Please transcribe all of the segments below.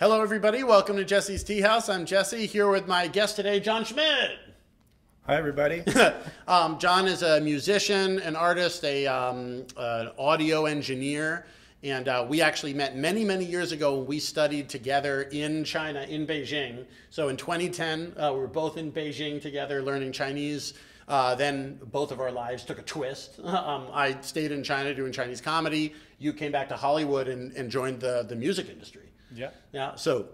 Hello, everybody. Welcome to Jesse's Tea House. I'm Jesse, here with my guest today, John Schmidt. Hi, everybody. John is a musician, an artist, an audio engineer, and we actually met many, many years ago when we studied together in China, in Beijing. So in 2010, we were both in Beijing together learning Chinese. Then both of our lives took a twist. I stayed in China doing Chinese comedy. You came back to Hollywood and joined the music industry. Yeah. Yeah. So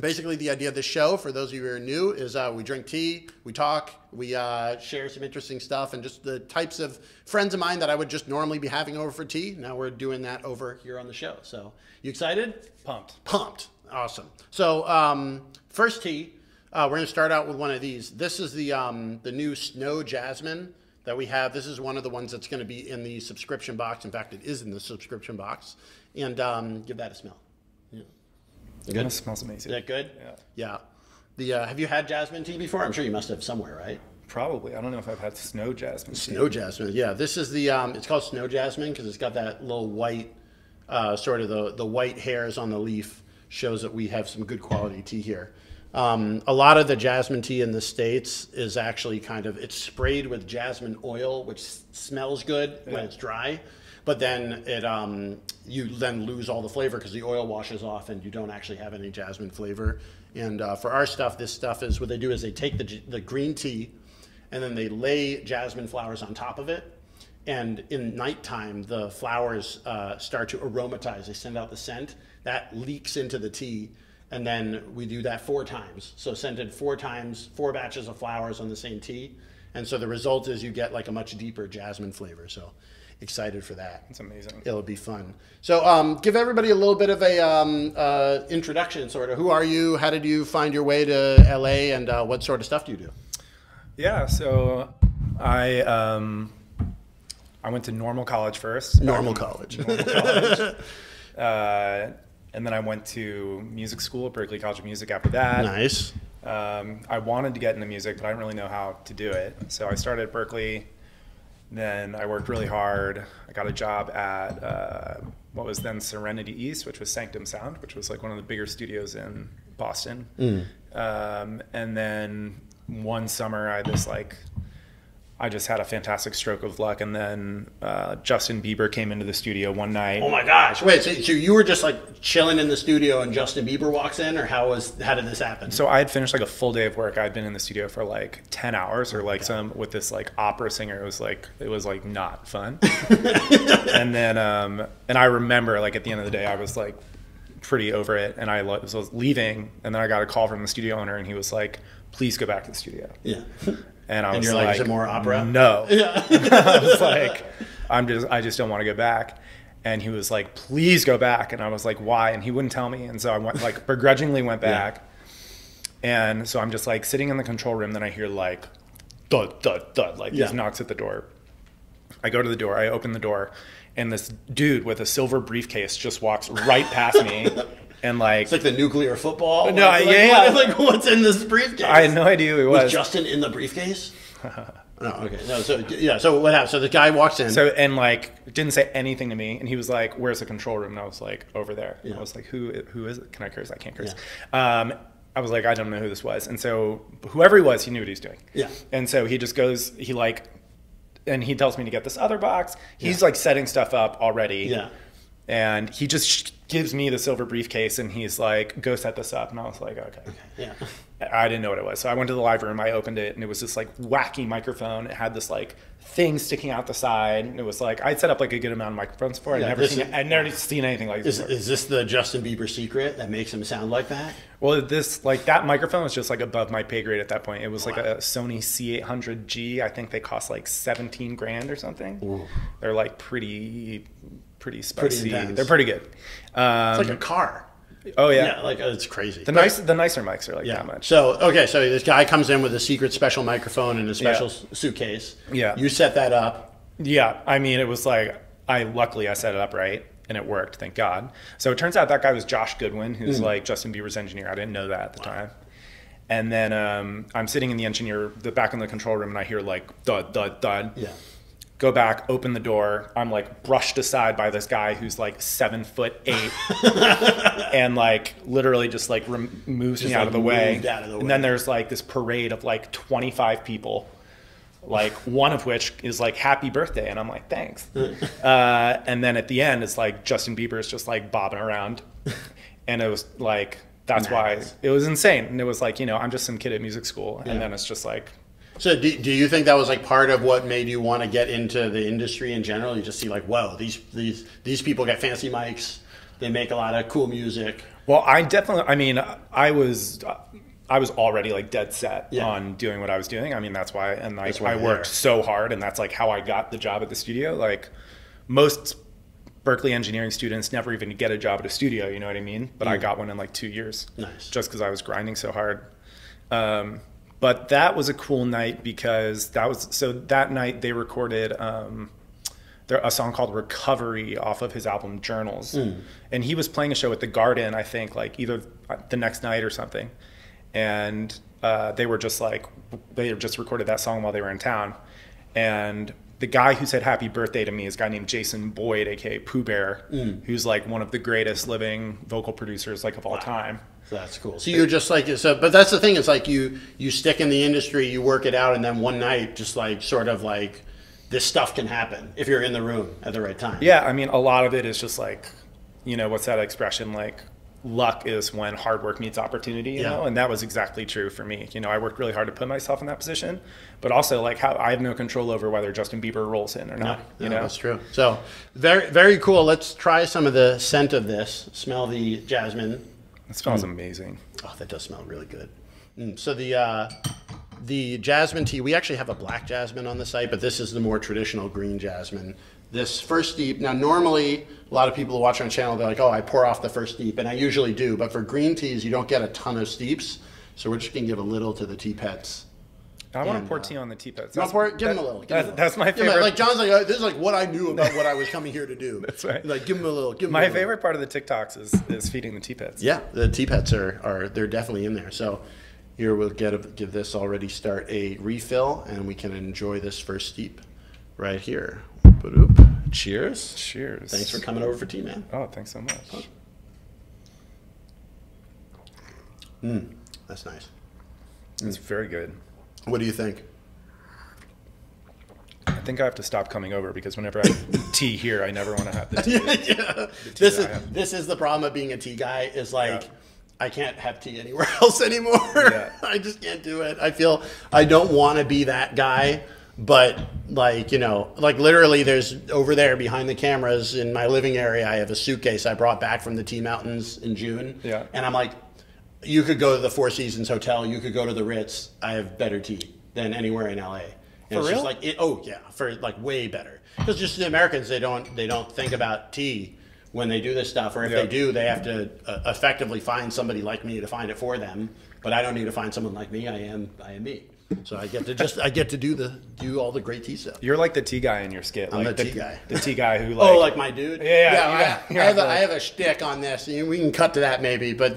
basically the idea of this show, for those of you who are new, is we drink tea, we talk, we share some interesting stuff, and just the types of friends of mine that I would just normally be having over for tea. Now we're doing that over here on the show. So you excited? Pumped. Pumped. Awesome. So first tea, we're going to start out with one of these. This is the new Snow Jasmine that we have. This is one of the ones that's going to be in the subscription box. In fact, it is in the subscription box. And give that a smell. Yeah. Good? It smells amazing. Is that good? Yeah. Yeah. Have you had jasmine tea before? I'm sure you must have somewhere, right? Probably. I don't know if I've had snow jasmine. Snow jasmine. Yeah. This is the. It's called snow jasmine because it's got that little white, sort of the white hairs on the leaf shows that we have some good quality tea here. A lot of the jasmine tea in the States is actually it's sprayed with jasmine oil, which smells good when it's dry. But then you then lose all the flavor because the oil washes off and you don't actually have any jasmine flavor. And for our stuff, this stuff is what they do is they take the green tea and then they lay jasmine flowers on top of it. And in nighttime, the flowers start to aromatize. They send out the scent that leaks into the tea. And then we do that 4 times. So scented 4 times, 4 batches of flowers on the same tea. And so the result is you get like a much deeper jasmine flavor. So excited for that. It's amazing. It'll be fun. So give everybody a little bit of a introduction, sort of. Who are you? How did you find your way to LA? And what sort of stuff do you do? Yeah, so I went to normal college first. Normal college. And then I went to music school at Berklee College of Music after that. Nice. I wanted to get into music, but I didn't really know how to do it. So I started at Berklee. Then I worked really hard. I got a job at what was then Serenity East, which was Sanctum Sound, which was like one of the bigger studios in Boston. And then one summer I just had a fantastic stroke of luck, and then Justin Bieber came into the studio one night. Oh my gosh! Wait, so you were just like chilling in the studio, and Justin Bieber walks in, or how did this happen? So I had finished like a full day of work. I'd been in the studio for like 10 hours, or like with this like opera singer. It was like not fun. And then and I remember like at the end of the day, I was like pretty over it, and I was leaving, and then I got a call from the studio owner, and he was like, "Please go back to the studio." Yeah. And I was you're like, is it more opera? No. Yeah. I was like, I just don't want to go back. And he was like, please go back. And I was like, why? And he wouldn't tell me. And so I went like begrudgingly went back. Yeah. And so I'm just like sitting in the control room. Then I hear like thud, thud, thud, like these knocks at the door. I go to the door. I open the door. And this dude with a silver briefcase just walks right past me. And like, it's like the nuclear football. No, like what's in this briefcase? I had no idea who he was. Was Justin in the briefcase? No, okay. No, so yeah. So what happened? So the guy walks in. So and like didn't say anything to me, and he was like, "Where's the control room?" And I was like, "Over there." Yeah. I was like, "Who is it? Can I curse? I can't curse." Yeah. I was like, "I don't know who this was," and so whoever he was, he knew what he was doing. Yeah. And so he just goes, and he tells me to get this other box. He's like setting stuff up already. Yeah. And he just gives me the silver briefcase, and he's like, go set this up. And I was like, okay. Yeah. I didn't know what it was. So I went to the live room, I opened it, and it was this like wacky microphone. It had this like thing sticking out the side. And it was like, I'd set up like a good amount of microphones for it. I'd never seen anything like this before. Is this the Justin Bieber secret that makes him sound like that? Well, that microphone was just like above my pay grade at that point. It was like a Sony C800G. I think they cost like 17 grand or something. Ooh. They're like pretty spicy. They're pretty good. It's like a car. Oh yeah, like it's crazy. The nicer mics are like that much. So so this guy comes in with a secret special microphone and a special suitcase. Yeah, you set that up. Yeah, I mean it was like luckily I set it up right and it worked, thank God. So it turns out that guy was Josh Gudwin, who's like Justin Bieber's engineer. I didn't know that at the time. And then I'm sitting in the back in the control room, and I hear like thud, thud, thud. Yeah. go back, open the door. I'm like brushed aside by this guy who's like 7'8", and like literally just like moves me out of the way. And then there's like this parade of like 25 people, like one of which is like happy birthday, and I'm like thanks. And then at the end, it's like Justin Bieber is just like bobbing around, and it was like that's why it was insane. And it was like, you know, I'm just some kid at music school, and then it's just like. So do you think that was like part of what made you want to get into the industry in general? You just see like, whoa, these people get fancy mics, they make a lot of cool music. Well, I definitely, I mean, I was already like dead set on doing what I was doing. I mean, that's why, and like I worked so hard, and that's like how I got the job at the studio. Like most Berklee engineering students never even get a job at a studio, you know what I mean? But I got one in like 2 years. Nice. Just because I was grinding so hard. But that was a cool night because that night they recorded a song called Recovery off of his album Journals. And he was playing a show at the Garden, I think, like either the next night or something. And they just recorded that song while they were in town. And the guy who said happy birthday to me is a guy named Jason Boyd, aka Pooh Bear, who's like one of the greatest living vocal producers like of all time. That's cool. So you're just like, but that's the thing, is like you stick in the industry, you work it out, and then one night just like sort of like this stuff can happen if you're in the room at the right time. Yeah, I mean, a lot of it is just like, you know, what's that expression, like luck is when hard work meets opportunity, you know, and that was exactly true for me. You know, I worked really hard to put myself in that position, but also like how I have no control over whether Justin Bieber rolls in or not. You know, that's true. So very, very cool. Let's try some of the scent of this. Smell the jasmine. It smells amazing. Oh, that does smell really good. So the jasmine tea, we actually have a black jasmine on the site, but this is the more traditional green jasmine. This first steep, now normally a lot of people who watch our channel, they're like, oh, I pour off the first steep, and I usually do, but for green teas, you don't get a ton of steeps, so we're just gonna give a little to the tea pets. I want to pour tea on the tea pets. Give them a little. That's my favorite. Like John's like, this is like what I knew about what I was coming here to do. That's right. Like give them a little. My favorite part of the TikToks is feeding the tea pets. Yeah, the tea pets they're definitely in there. So here we'll give this already start a refill, and we can enjoy this first steep right here. Cheers. Cheers. Thanks for coming over for tea, man. Oh, thanks so much. That's nice. It's very good. What do you think? I think I have to stop coming over because whenever I have tea here, I never want to have the tea. This is the problem of being a tea guy, is like I can't have tea anywhere else anymore. I just can't do it. I feel I don't want to be that guy, but like, you know, like literally there's over there behind the cameras in my living area, I have a suitcase I brought back from the Tea Mountains in June. And I'm like, you could go to the Four Seasons Hotel, you could go to the Ritz. I have better tea than anywhere in LA. And it's just like, for like way better. Because just the Americans, they don't think about tea when they do this stuff, or if they do, they have to effectively find somebody like me to find it for them. But I don't need to find someone like me. I am me. So I get to do all the great tea stuff. You're like the tea guy in your skit. I'm like the tea guy. The tea guy who like. Oh, like my dude. I have a shtick on this. We can cut to that maybe, but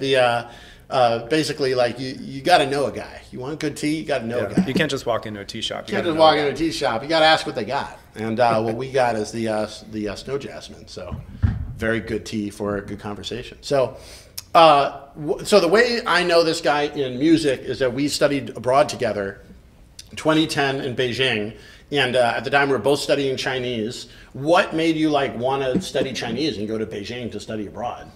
basically, like you got to know a guy. You want good tea, you got to know a guy. You can't just walk into a tea shop. You can't just walk into a tea shop. You got to ask what they got. And what we got is the snow jasmine. So very good tea for a good conversation. So. So the way I know this guy in music is that we studied abroad together, 2010 in Beijing, and at the time we were both studying Chinese. What made you like want to study Chinese and go to Beijing to study abroad?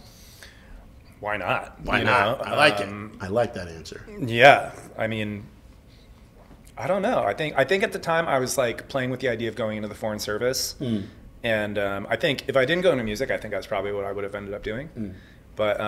Why not? Why not? I like it. I like that answer. Yeah, I mean, I don't know. I think at the time I was like playing with the idea of going into the foreign service, and I think if I didn't go into music, I think that's probably what I would have ended up doing. But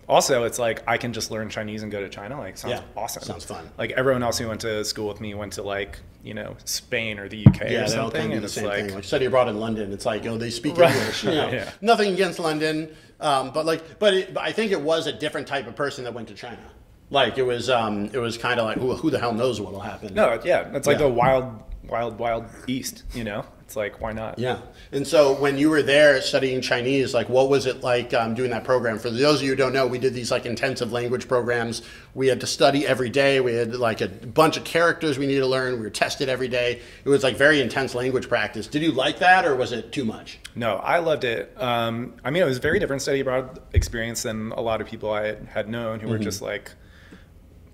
also, it's like I can just learn Chinese and go to China. Like, sounds awesome. Sounds fun. Like everyone else who went to school with me went to like, you know, Spain or the UK or something. And it's like, like study abroad in London. It's like, oh, they speak English. You know, nothing against London, but I think it was a different type of person that went to China. Like it was kind of like, who the hell knows what will happen? No, it's like the wild East. You know, It's like, why not? Yeah. And so when you were there studying Chinese, like what was it like doing that program? For those of you who don't know, we did these like intensive language programs. We had to study every day. We had like a bunch of characters we needed to learn. We were tested every day. It was like very intense language practice. Did you like that, or was it too much? No, I loved it. I mean, it was a very different study abroad experience than a lot of people I had known who were just like,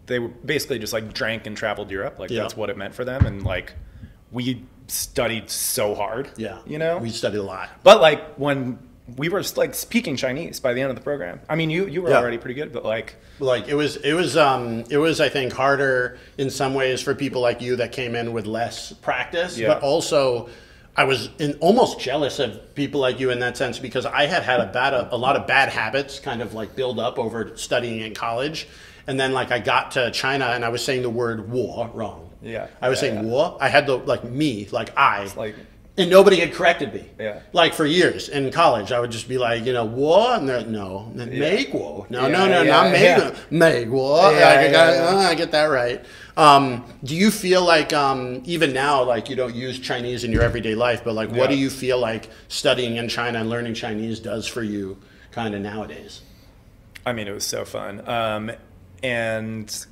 they were basically just like drank and traveled Europe. Like that's what it meant for them. And like, we studied so hard. Yeah. You know? We studied a lot. But like when we were like speaking Chinese by the end of the program. I mean, you were already pretty good, but like it was I think harder in some ways for people like you that came in with less practice, but also I was almost jealous of people like you in that sense, because I had a lot of bad habits kind of like build up over studying in college. And then like I got to China and I was saying the word war wrong. Yeah. I was saying war. I had the like me, like I. It's like, and nobody had corrected me. Yeah. Like for years in college, I would just be like, war, and they're no, make war. No, not make war. I get that right. Do you feel like even now, like you don't use Chinese in your everyday life, but like what do you feel like studying in China and learning Chinese does for you kind of nowadays? I mean, it was so fun. And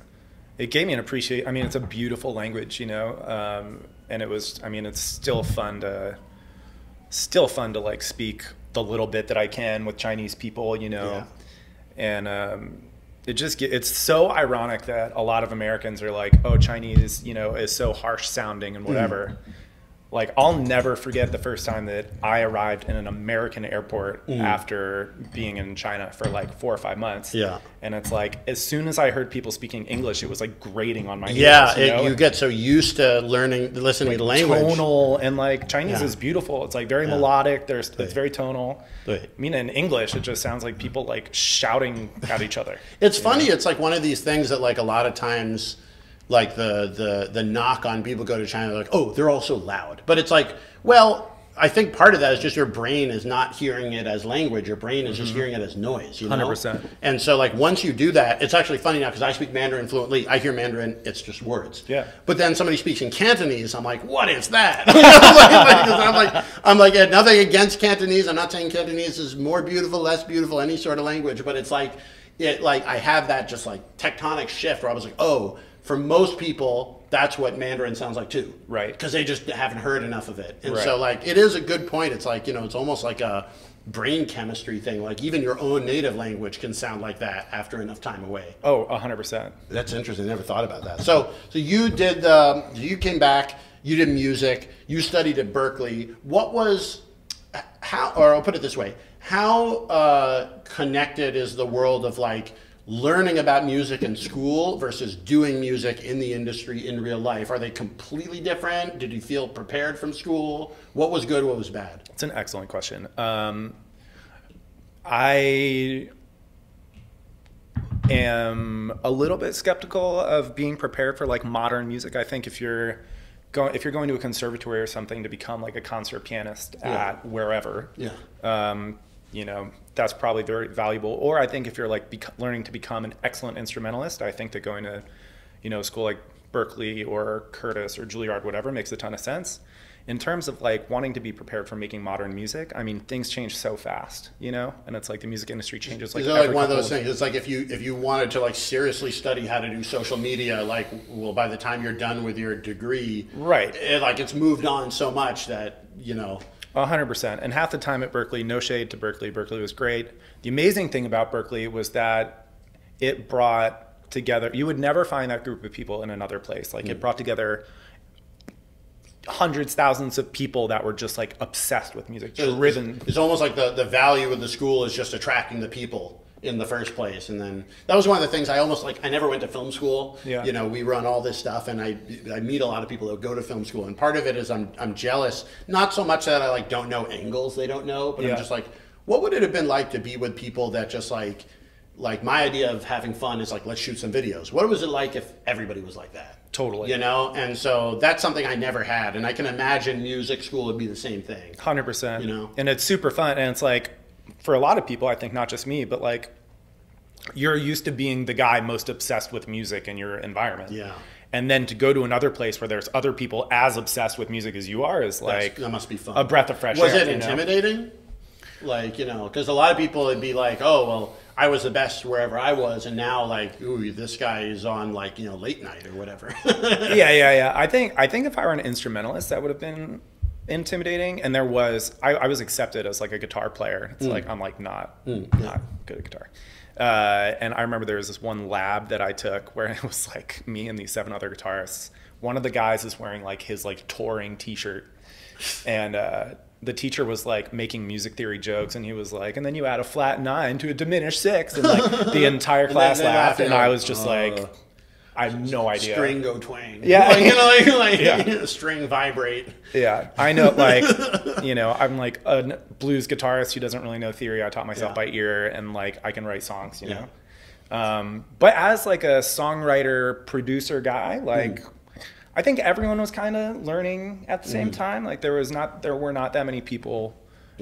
it gave me an appreciation. I mean, it's a beautiful language, you know? And it was, I mean, it's still fun to like speak the little bit that I can with Chinese people, you know? Yeah. And it's so ironic that a lot of Americans are like, oh, Chinese, you know, is so harsh sounding and whatever. Like, I'll never forget the first time that I arrived in an American airport after being in China for like 4 or 5 months. Yeah. And it's like, as soon as I heard people speaking English, it was like grating on my ears. Yeah, you get so used to listening to the language. Tonal, and like Chinese is beautiful. It's like very melodic. It's very tonal. I mean, in English, it just sounds like people like shouting at each other. It's funny. It's like one of these things that like a lot of times, like the knock on people go to China, like, oh, they're all so loud. But it's like, well, I think part of that is just your brain is not hearing it as language. Your brain is just hearing it as noise, you know? 100%. And so like once you do that, it's actually funny now because I speak Mandarin fluently. I hear Mandarin, it's just words. Yeah. But then somebody speaks in Cantonese, I'm like, what is that? I'm like, nothing against Cantonese. I'm not saying Cantonese is more beautiful, less beautiful, any sort of language. But it's like, I have that just like tectonic shift where I was like, oh, for most people, that's what Mandarin sounds like too. Right. Because they just haven't heard enough of it. And so like, it is a good point. It's like, it's almost like a brain chemistry thing. Like even your own native language can sound like that after enough time away. Oh, 100%. That's interesting. I never thought about that. So you did, you came back, you did music, you studied at Berklee. Or I'll put it this way, how connected is the world of like, learning about music in school versus doing music in the industry in real life? Are they completely different? Did you feel prepared from school? What was good? What was bad? It's an excellent question. I am a little bit skeptical of being prepared for like modern music. I think if you're going to a conservatory or something to become like a concert pianist at wherever, you know, that's probably very valuable. Or I think if you're like learning to become an excellent instrumentalist, I think that going to, you know, a school like Berklee or Curtis or Juilliard, whatever, makes a ton of sense. In terms of like wanting to be prepared for making modern music, I mean, things change so fast, you know, and it's like the music industry changes. Like, is it like one of those things? It's like if you wanted to like seriously study how to do social media, like, well, by the time you're done with your degree, right? It's moved on so much that, you know. 100%. And half the time at Berklee, no shade to Berklee. Berklee was great. The amazing thing about Berklee was that it brought together, you would never find that group of people in another place. Like it brought together hundreds, thousands of people that were just like obsessed with music, driven. It's almost like the value of the school is just attracting the people in the first place. And then that was one of the things I almost like. I never went to film school. Yeah. You know, we run all this stuff, and I meet a lot of people that go to film school, and part of it is I'm jealous, not so much that I like don't know angles they don't know, but I'm just like, what would it have been like to be with people that just like my idea of having fun is like, let's shoot some videos. What was it like if everybody was like that? Totally. You know, and so that's something I never had, and I can imagine music school would be the same thing. 100%. You know, and it's super fun, and it's like, for a lot of people, I think not just me, but like you're used to being the guy most obsessed with music in your environment. Yeah. And then to go to another place where there's other people as obsessed with music as you are is like that must be fun. A breath of fresh air. Was it intimidating? Like, you know, because a lot of people would be like, oh, well, I was the best wherever I was, and now like, ooh, this guy is on like, you know, late night or whatever. Yeah. I think if I were an instrumentalist, that would have been intimidating. And I was accepted as like a guitar player. It's like I'm like not good at guitar. And I remember there was this one lab that I took where it was like me and these 7 other guitarists. One of the guys is wearing like his like touring T-shirt, and the teacher was like making music theory jokes, and he was like, and then you add a flat 9 to a diminished 6, and like the entire class laughed, and I was just like, I have no idea. String go twang. Yeah. Like, you know, like yeah. String vibrate. Yeah. I know, like, you know, I'm like a blues guitarist who doesn't really know theory. I taught myself by ear, and like I can write songs, you know. But as like a songwriter, producer guy, like I think everyone was kind of learning at the same time. Like there were not that many people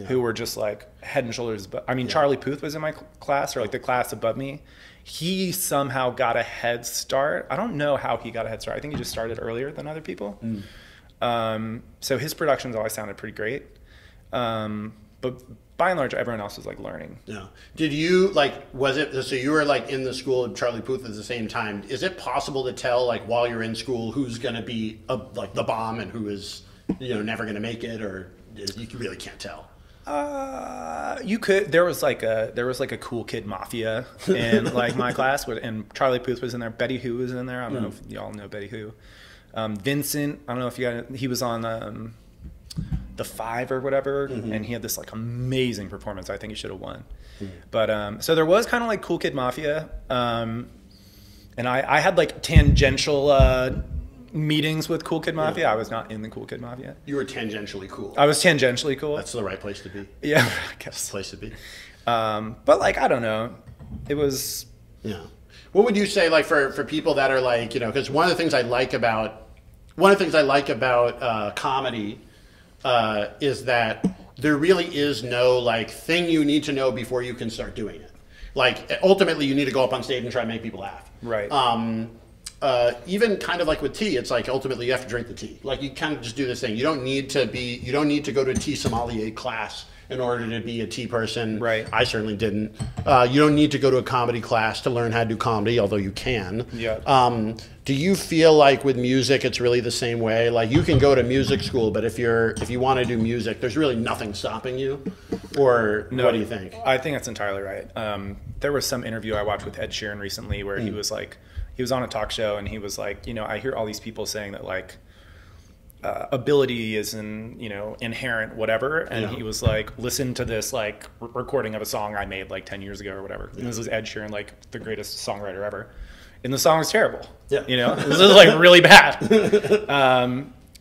who were just like head and shoulders. But I mean, Charlie Puth was in my class, or like the class above me. He somehow got a head start. I don't know how he got a head start. I think he just started earlier than other people. So his productions always sounded pretty great. But by and large, everyone else was like learning. Yeah. Did you like, was it, so you were like in the school of Charlie Puth at the same time. Is it possible to tell like while you're in school who's going to be like the bomb and who is, you know, never going to make it, or you really can't tell? You could. There was like a cool kid mafia in like my class, and Charlie Puth was in there. Betty Who was in there. I don't know if y'all know Betty Who. Vincent, I don't know if you got. He was on the 5 or whatever, and he had this like amazing performance. I think he should have won. But so there was kind of like cool kid mafia, and I had like tangential meetings with Cool Kid Mafia. I was not in the Cool Kid Mafia. You were tangentially cool. I was tangentially cool. That's the right place to be. Yeah, I guess. The place to be. But like, I don't know. It was... Yeah. What would you say, like, for people that are like, you know, because one of the things I like about comedy is that there really is no like thing you need to know before you can start doing it. Like ultimately you need to go up on stage and try to make people laugh. Right. Even kind of like with tea, it's like ultimately you have to drink the tea. Like you kind of just do this thing. You don't need to go to a tea sommelier class in order to be a tea person. Right. I certainly didn't. You don't need to go to a comedy class to learn how to do comedy, although you can. Yeah. Do you feel like with music it's really the same way? Like you can go to music school, but if you want to do music, there's really nothing stopping you? Or no, what do you think? I think that's entirely right. There was some interview I watched with Ed Sheeran recently where he was like, he was on a talk show and he was like, you know, I hear all these people saying that like ability is inherent, whatever. And he was like, listen to this like recording of a song I made like 10 years ago or whatever. And this was Ed Sheeran, like the greatest songwriter ever. And the song was terrible. Yeah. You know, this is like really bad.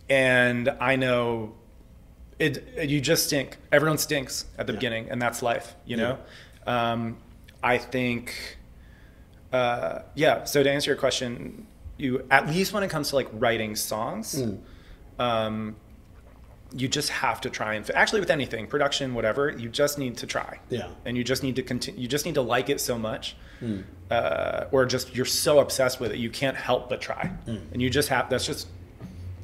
And I know you just stink. Everyone stinks at the beginning, and that's life, you know? I think, so to answer your question, at least when it comes to like writing songs, you just have to try and actually with anything, production, whatever, you just need to try. Yeah. And you just need to continue. You just need to like it so much, or just you're so obsessed with it you can't help but try. And you just have. That's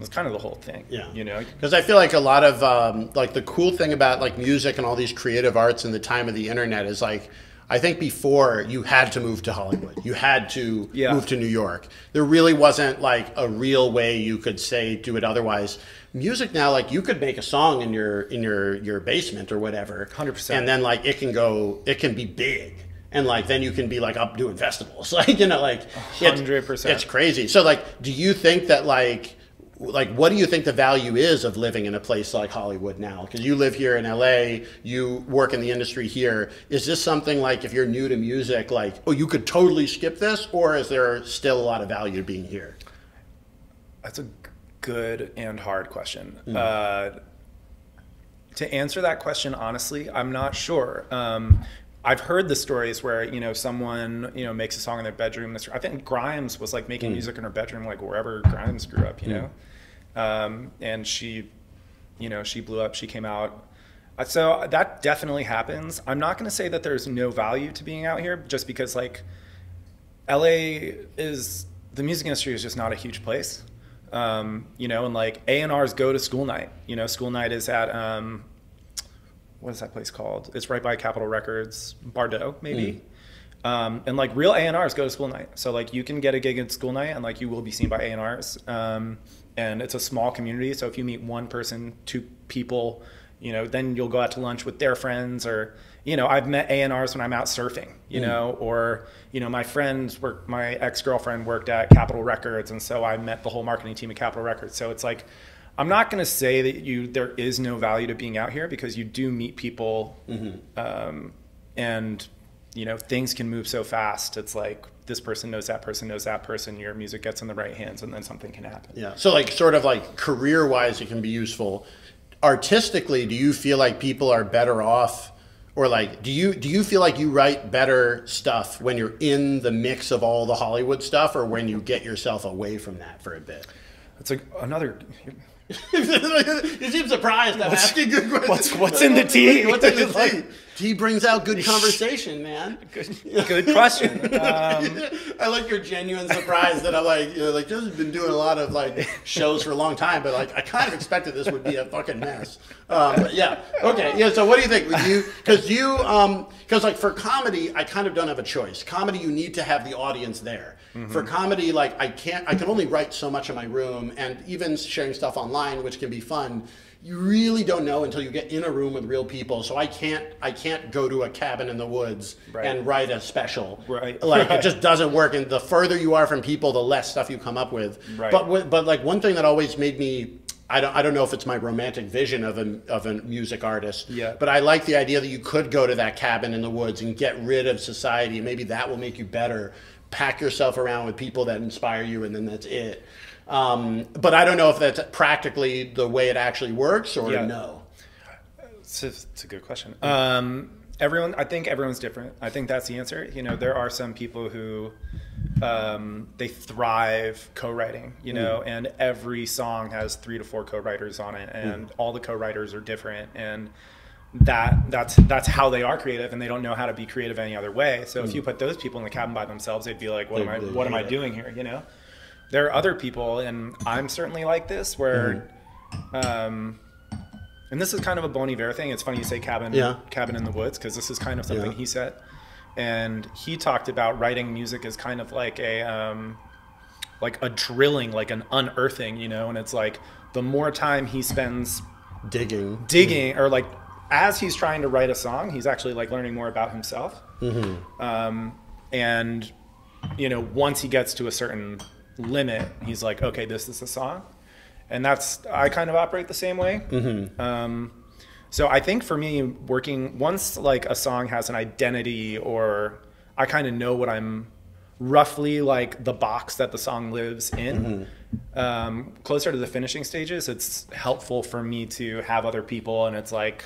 kind of the whole thing. Yeah. You know. Because I feel like a lot of like the cool thing about like music and all these creative arts in the time of the internet is like. I think before you had to move to Hollywood, you had to move to New York. There really wasn't like a real way you could say do it otherwise. Music now, like you could make a song in your basement or whatever, 100%, and then like it can be big, and like then you can be like up doing festivals, like you know, like 100%. It's crazy. So like, do you think that like what do you think the value is of living in a place like Hollywood now? Because you live here in LA, you work in the industry here. Is this something like if you're new to music, like, oh, you could totally skip this? Or is there still a lot of value to being here? That's a good and hard question. To answer that question, honestly, I'm not sure. I've heard the stories where, you know, someone, you know, makes a song in their bedroom. I think Grimes was like making music in her bedroom, like wherever Grimes grew up, you know? And she, you know, she blew up, she came out. So that definitely happens. I'm not going to say that there's no value to being out here just because like LA is the music industry is just not a huge place. You know, and like A&Rs go to school night. You know, school night is at what is that place called? It's right by Capitol Records, Bardot, maybe. And like real A&Rs go to school night. So like you can get a gig at school night and like you will be seen by A&Rs. And it's a small community. So if you meet one person, two people, you know, then you'll go out to lunch with their friends. Or, you know, I've met A&Rs when I'm out surfing, you know, or, you know, my ex-girlfriend worked at Capitol Records. And so I met the whole marketing team at Capitol Records. So it's like, I'm not going to say that there is no value to being out here, because you do meet people, and, you know, things can move so fast. It's like this person knows that person knows that person. Your music gets in the right hands, and then something can happen. Yeah. So like sort of like career-wise, it can be useful. Artistically, do you feel like people are better off, or like do you feel like you write better stuff when you're in the mix of all the Hollywood stuff, or when you get yourself away from that for a bit? That's another. You seem surprised. I'm asking good questions. What's in the tea? What's in the tea? Tea brings out good conversation, man. Good question. I like your genuine surprise that I'm like, you know, like Justin's been doing a lot of like shows for a long time, but like I kind of expected this would be a fucking mess. But yeah, okay, yeah. So what do you think? Because like for comedy, I kind of don't have a choice. Comedy, you need to have the audience there. For comedy, like I can only write so much in my room, and even sharing stuff online, which can be fun, you really don't know until you get in a room with real people. So I can't go to a cabin in the woods and write a special. Like it just doesn't work. And the further you are from people, the less stuff you come up with. But like one thing that always made me, I don't know if it's my romantic vision of a music artist, but I like the idea that you could go to that cabin in the woods and get rid of society. Maybe that will make you better. Pack yourself around with people that inspire you, and then that's it. But I don't know if that's practically the way it actually works, or no. It's a good question. I think everyone's different. I think that's the answer. You know, there are some people who they thrive co-writing, you know, and every song has 3 to 4 co-writers on it, and all the co-writers are different, and that's how they are creative, and they don't know how to be creative any other way. So if you put those people in the cabin by themselves, they'd be like, what am I doing here, you know? There are other people, and I'm certainly like this, where and this is kind of a Bon Iver thing. It's funny you say cabin in the woods, because this is kind of something he said. And he talked about writing music as kind of like a drilling, like an unearthing, you know, and it's like the more time he spends digging or like as he's trying to write a song, he's actually like learning more about himself. And, you know, once he gets to a certain limit, he's like, okay, this is a song. And I kind of operate the same way. So I think for me, once like a song has an identity, or I kind of know what I'm roughly like the box that the song lives in, closer to the finishing stages, it's helpful for me to have other people, and it's like,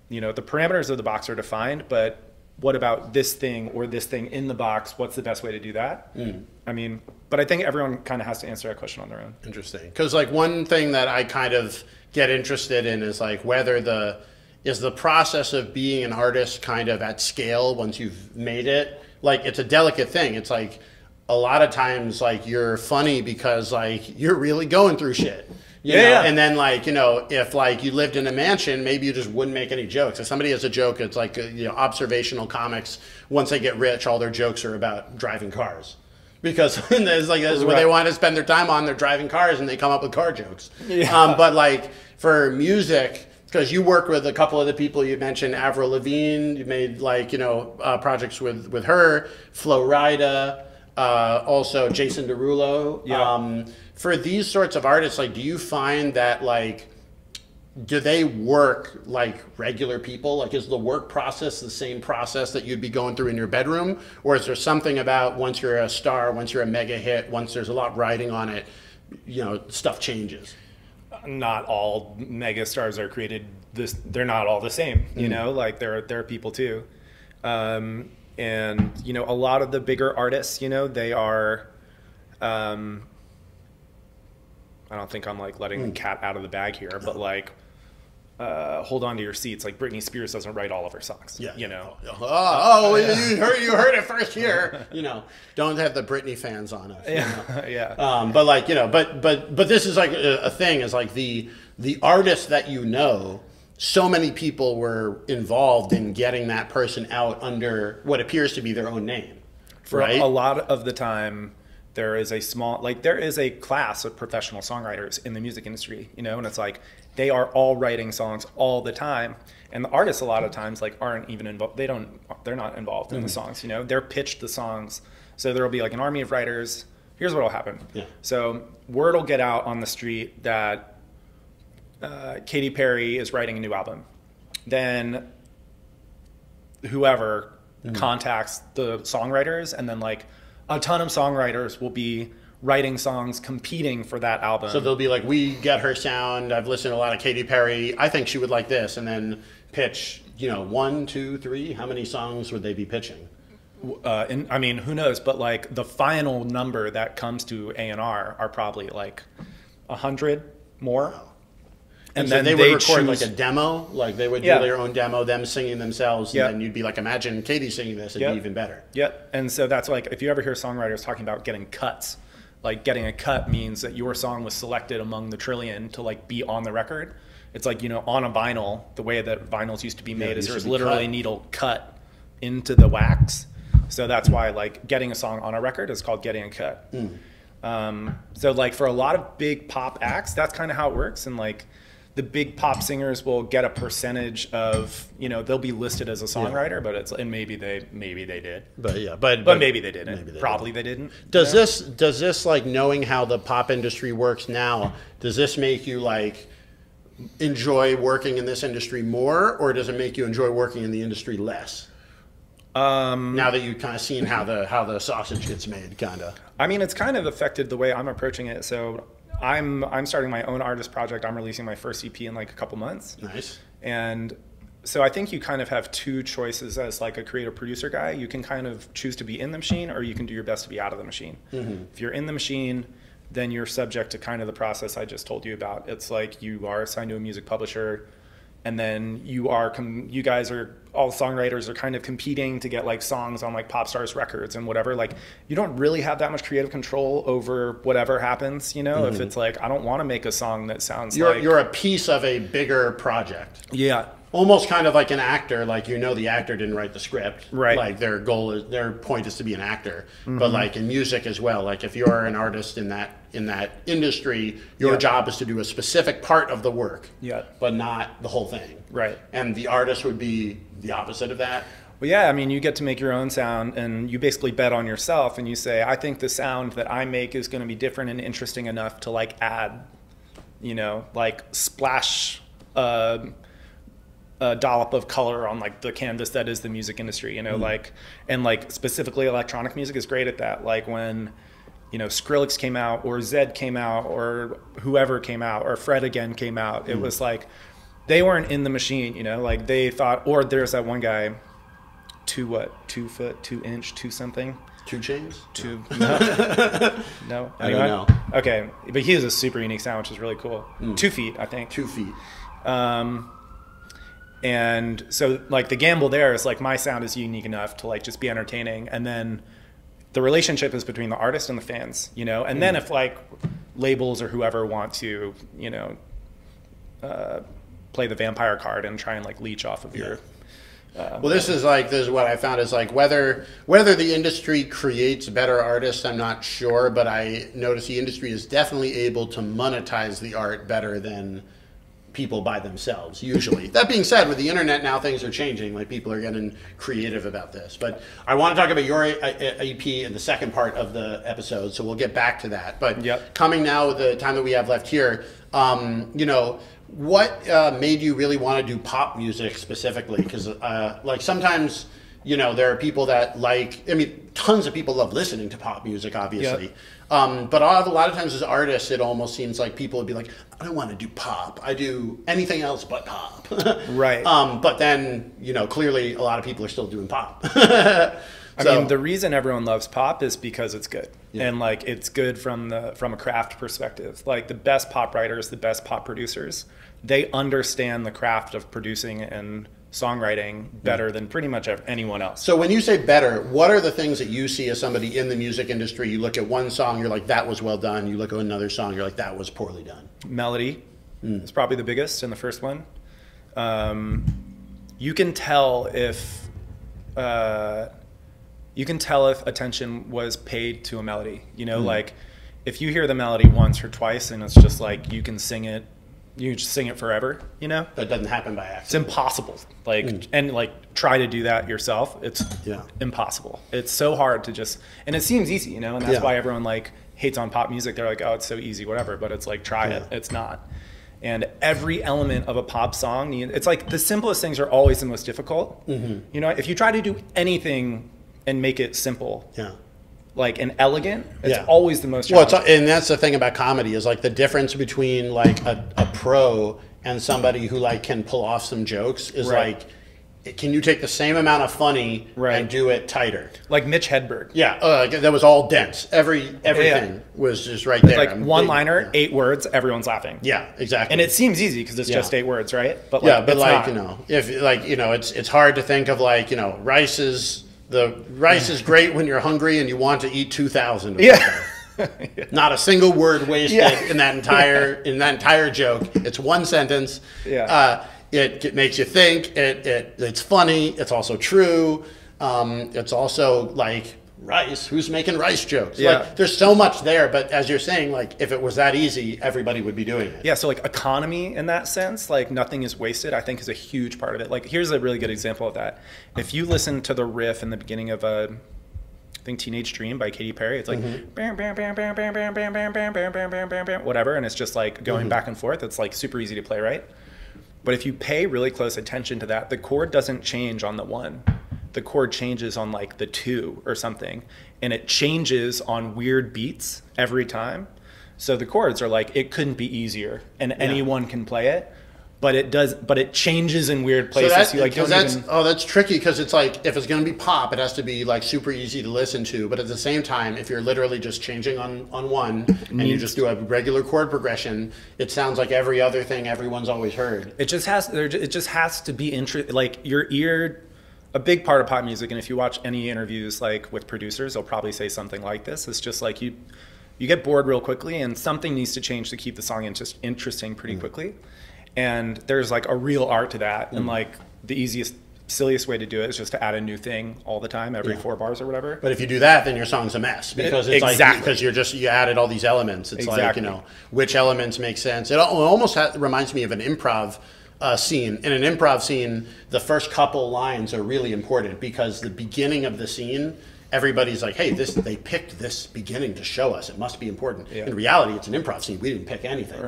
you know, the parameters of the box are defined, but what about this thing or this thing in the box? What's the best way to do that? I mean, but I think everyone kind of has to answer that question on their own. Interesting. Because like one thing that I kind of get interested in is like whether is the process of being an artist kind of at scale once you've made it. Like it's a delicate thing. It's like a lot of times like you're funny because like you're really going through shit. You know? And then like, you know, if like you lived in a mansion, maybe you just wouldn't make any jokes. If somebody has a joke, it's like, you know, observational comics. Once they get rich, all their jokes are about driving cars. Because that's what they want to spend their time on. They're driving cars, and they come up with car jokes. But like for music, because you work with a couple of the people you mentioned, Avril Lavigne, you made like, you know, projects with her, Flo Rida, also Jason Derulo. For these sorts of artists, like, do you find that like, do they work like regular people? Like, is the work process the same process that you'd be going through in your bedroom? Or is there something about once you're a star, once you're a mega hit, once there's a lot riding on it, you know, stuff changes? Not all mega stars are created they're not all the same, you know, like there are people too. And, you know, a lot of the bigger artists, you know, they are, I don't think I'm like letting the cat out of the bag here, but like hold on to your seats. Like Britney Spears doesn't write all of her songs. Yeah. You know. You heard it first here. You know, don't have the Britney fans on us. Yeah. Yeah. But like, you know, but this is like a thing is like the artist that you know, so many people were involved in getting that person out under what appears to be their own name. For right? a lot of the time, there is a class of professional songwriters in the music industry, you know, and it's like they are all writing songs all the time, and the artists a lot of times like aren't even involved. They're not involved in the songs, you know. They're pitched the songs, so there'll be like an army of writers. Here's what'll happen. Yeah. So word will get out on the street that Katy Perry is writing a new album. Then whoever contacts the songwriters, and then like a ton of songwriters will be writing songs competing for that album. So they'll be like, we get her sound. I've listened to a lot of Katy Perry. I think she would like this. And then pitch, you know, 1, 2, 3. How many songs would they be pitching? And I mean, who knows? But like the final number that comes to A&R are probably like 100 more. Wow. And then so they would record like a demo, like they would do their own demo, them singing themselves, and then you'd be like, imagine Katie singing this, it'd be even better. Yep. And so that's like, if you ever hear songwriters talking about getting cuts, like getting a cut means that your song was selected among the trillion to like be on the record. It's like, you know, on a vinyl, the way that vinyls used to be made is there's literally a needle cut into the wax. So that's why like getting a song on a record is called getting a cut. So like for a lot of big pop acts, that's kind of how it works. And like, the big pop singers will get a percentage of, you know, they'll be listed as a songwriter, but it's, and maybe they did. But yeah, but maybe they didn't. Maybe Probably they didn't. Does this like knowing how the pop industry works now, does this make you like enjoy working in this industry more, or does it make you enjoy working in the industry less? Now that you've kind of seen how the sausage gets made, kind of. I mean, it's kind of affected the way I'm approaching it. So I'm starting my own artist project. I'm releasing my first EP in like a couple months. Nice. And so I think you kind of have two choices as like a creative producer guy. You can kind of choose to be in the machine, or you can do your best to be out of the machine. If you're in the machine, then you're subject to kind of the process I just told you about. It's like you are assigned to a music publisher, and then you guys are, all songwriters are kind of competing to get like songs on like pop stars records and whatever. Like you don't really have that much creative control over whatever happens, you know. If it's like, I don't want to make a song that sounds like you're a piece of a bigger project. Yeah. Almost kind of like an actor, like, you know, the actor didn't write the script. Right. Like their point is to be an actor. But like in music as well, like if you're an artist in that industry, your job is to do a specific part of the work. Yeah. But not the whole thing. Right. And the artist would be the opposite of that. Well, yeah, I mean, you get to make your own sound, and you basically bet on yourself, and you say, I think the sound that I make is going to be different and interesting enough to like add, you know, like splash a dollop of color on like the canvas that is the music industry, you know, like, and like specifically electronic music is great at that. Like when, you know, Skrillex came out, or Zed came out, or whoever came out, or Fred again came out, it was like, they weren't in the machine, you know, like they thought, or there's that one guy, 2 foot, 2 inch, 2 something. 2 Chainz? No. I don't know. Okay, but he has a super unique sound, which is really cool. 2 feet, I think. 2 feet. And so like the gamble there is like my sound is unique enough to like just be entertaining, and then the relationship is between the artist and the fans, you know. And then if like labels or whoever want to, you know, play the vampire card and try and like leech off of your well, this is what I found is like whether the industry creates better artists, I'm not sure, but I notice the industry is definitely able to monetize the art better than people by themselves, usually. That being said, with the internet now, things are changing. Like people are getting creative about this. But I want to talk about your EP in the second part of the episode, so we'll get back to that. But coming now, the time that we have left here, you know, what made you really want to do pop music specifically? Because like sometimes, you know, there are people that like, I mean, tons of people love listening to pop music, obviously. But a lot of times as artists, it almost seems like people would be like, I don't want to do pop. I do anything else but pop. Right. But then, you know, clearly a lot of people are still doing pop. I mean, the reason everyone loves pop is because it's good. Yeah. And like, it's good from a craft perspective. Like the best pop writers, the best pop producers, they understand the craft of producing and songwriting better than pretty much anyone else. So when you say better, what are the things that you see as somebody in the music industry? You look at one song, you're like, that was well done. You look at another song, you're like, that was poorly done. Melody is probably the biggest and the first one. You can tell if attention was paid to a melody. You know, like if you hear the melody once or twice and it's just like you can sing it, you just sing it forever. You know, that doesn't happen by accident. It's impossible. Like and like try to do that yourself. It's impossible. It's so hard to just, and it seems easy, you know, and that's why everyone like hates on pop music. They're like, oh, it's so easy, whatever. But it's like, try it. It's not. And every element of a pop song, it's like the simplest things are always the most difficult. You know, if you try to do anything and make it simple, like and elegant, it's always the most challenging. Well, and that's the thing about comedy is like the difference between like a pro and somebody who like can pull off some jokes is like, can you take the same amount of funny and do it tighter? Like Mitch Hedberg. Yeah, that was all dense. Everything was just right there. Like one liner, 8 words, everyone's laughing. Yeah, exactly. And it seems easy because it's just 8 words, right? But like, but like, you know, if like, you know, it's hard to think of like, you know, rice is great when you're hungry and you want to eat 2,000. Not a single word wasted in that entire joke. It's one sentence. It makes you think. It's funny. It's also true. It's also like rice. Who's making rice jokes? Like, there's so much there. But as you're saying, like if it was that easy, everybody would be doing it. Yeah. So like economy in that sense, like nothing is wasted, I think is a huge part of it. Like here's a really good example of that. If you listen to the riff in the beginning of I think Teenage Dream by Katy Perry, it's like bam, bam, bam, bam, bam, bam, bam, bam, bam, bam, bam, bam, bam, bam, whatever, and it's just like going back and forth. It's like super easy to play, right? But if you pay really close attention to that, the chord doesn't change on the 1. The chord changes on like the 2 or something, and it changes on weird beats every time. So the chords are like, it couldn't be easier, and anyone can play it. But it does. But it changes in weird places. So that's tricky because it's like if it's going to be pop, it has to be like super easy to listen to. But at the same time, if you're literally just changing on one and you just do a regular chord progression, it sounds like every other thing everyone's always heard. It just has to be interesting. Like your ear, a big part of pop music. And if you watch any interviews like with producers, they'll probably say something like this. It's just like you get bored real quickly, and something needs to change to keep the song interesting pretty quickly. And there's like a real art to that. And like the easiest, silliest way to do it is just to add a new thing all the time, every 4 bars or whatever. But if you do that, then your song's a mess because it's like, because you added all these elements. It's like, you know, which elements make sense. It almost reminds me of an improv scene. In an improv scene, the first couple lines are really important because the beginning of the scene, everybody's like, hey, they picked this beginning to show us. It must be important. In reality, it's an improv scene. We didn't pick anything.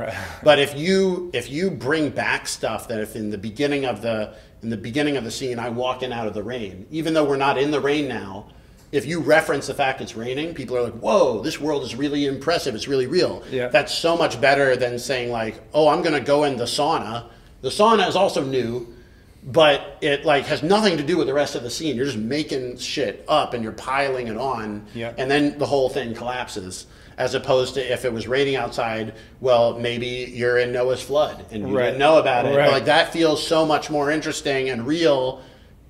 But if you bring back stuff that if in the beginning of the scene, I walk in out of the rain, even though we're not in the rain now, if you reference the fact it's raining, people are like, whoa, this world is really impressive. It's really real. That's so much better than saying like, oh, I'm going to go in the sauna. The sauna is also new, but it like has nothing to do with the rest of the scene. You're just making shit up and you're piling it on, and then the whole thing collapses. As opposed to if it was raining outside, well, maybe you're in Noah's flood and you didn't know about it. But like that feels so much more interesting and real,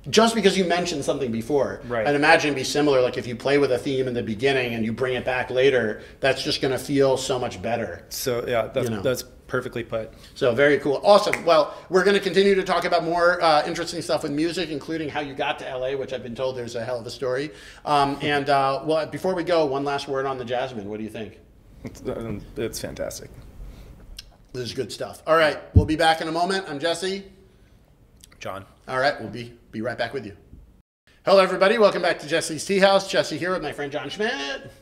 just because you mentioned something before. And imagine it'd be similar, like if you play with a theme in the beginning and you bring it back later, that's just going to feel so much better. So yeah, that's perfectly put. So very cool. Awesome. Well, we're going to continue to talk about more interesting stuff with music, including how you got to LA, which I've been told there's a hell of a story. Well, before we go, one last word on the Jasmine. What do you think? It's fantastic. This is good stuff. All right. We'll be back in a moment. I'm Jesse. John. All right. We'll be right back with you. Hello, everybody. Welcome back to Jesse's Tea House. Jesse here with my friend John Schmidt.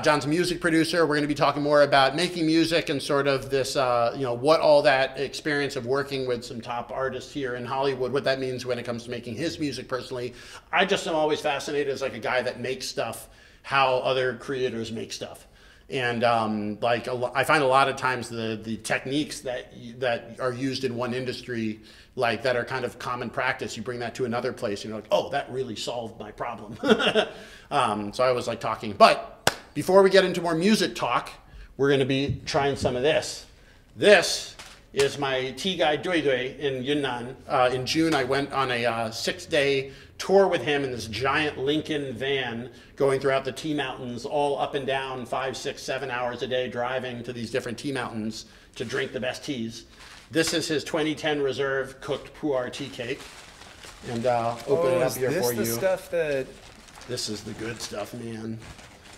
John's a music producer. We're going to be talking more about making music and sort of this, what all that experience of working with some top artists here in Hollywood, what that means when it comes to making his music personally. I just am always fascinated as like a guy that makes stuff, how other creators make stuff. And like I find a lot of times the techniques that are used in one industry, like that are kind of common practice, you bring that to another place, and you're like, oh, that really solved my problem. So I was like talking. But before we get into more music talk, we're going to be trying some of this. This is my tea guy Gudwin in Yunnan. In June, I went on a 6-day tour with him in this giant Lincoln van, going throughout the tea mountains, all up and down 5, 6, 7 hours a day, driving to these different tea mountains to drink the best teas. This is his 2010 Reserve cooked pu'er tea cake. And open it up here for you. Is this the stuff that... This is the good stuff, man.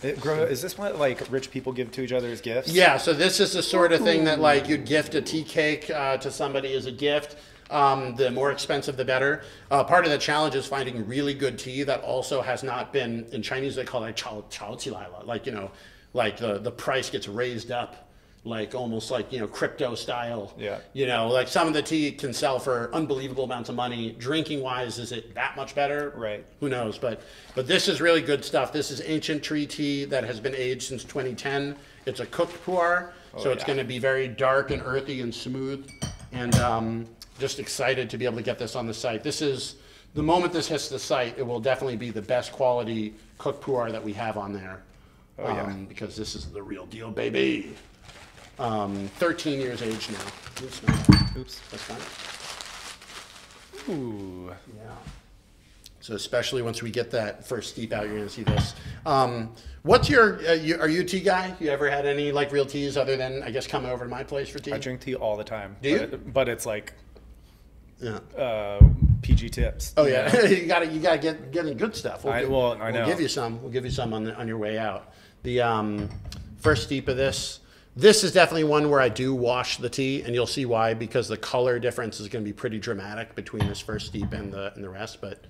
Is this what like rich people give to each other as gifts? Yeah, so this is the sort of thing that like you'd gift a tea cake to somebody as a gift. The more expensive, the better. Part of the challenge is finding really good tea that also has not been, in Chinese they call it chao qilai, like, you know, like the price gets raised up, like almost like, you know, crypto style. Yeah. You know, like some of the tea can sell for unbelievable amounts of money. Drinking wise, is it that much better? Right. Who knows? But this is really good stuff. This is ancient tree tea that has been aged since 2010. It's a cooked pu'er, so it's going to be very dark and earthy and smooth. And just excited to be able to get this on the site. This is, the moment this hits the site, it will definitely be the best quality cooked pu'er that we have on there. Oh, yeah. Because this is the real deal, baby. 13 years age now. Oops, no. Oops, that's fine. Ooh. Yeah. So especially once we get that first steep out, you're gonna see this. What's your, are you a tea guy? You ever had any like real teas other than, I guess, coming over to my place for tea? I drink tea all the time. Do you? But it's like Yeah. PG tips. Oh yeah, you gotta get good stuff. I know. We'll give you some. We'll give you some on your way out. The first steep of this. This is definitely one where I do wash the tea, and you'll see why, because the color difference is going to be pretty dramatic between this first steep and the rest. But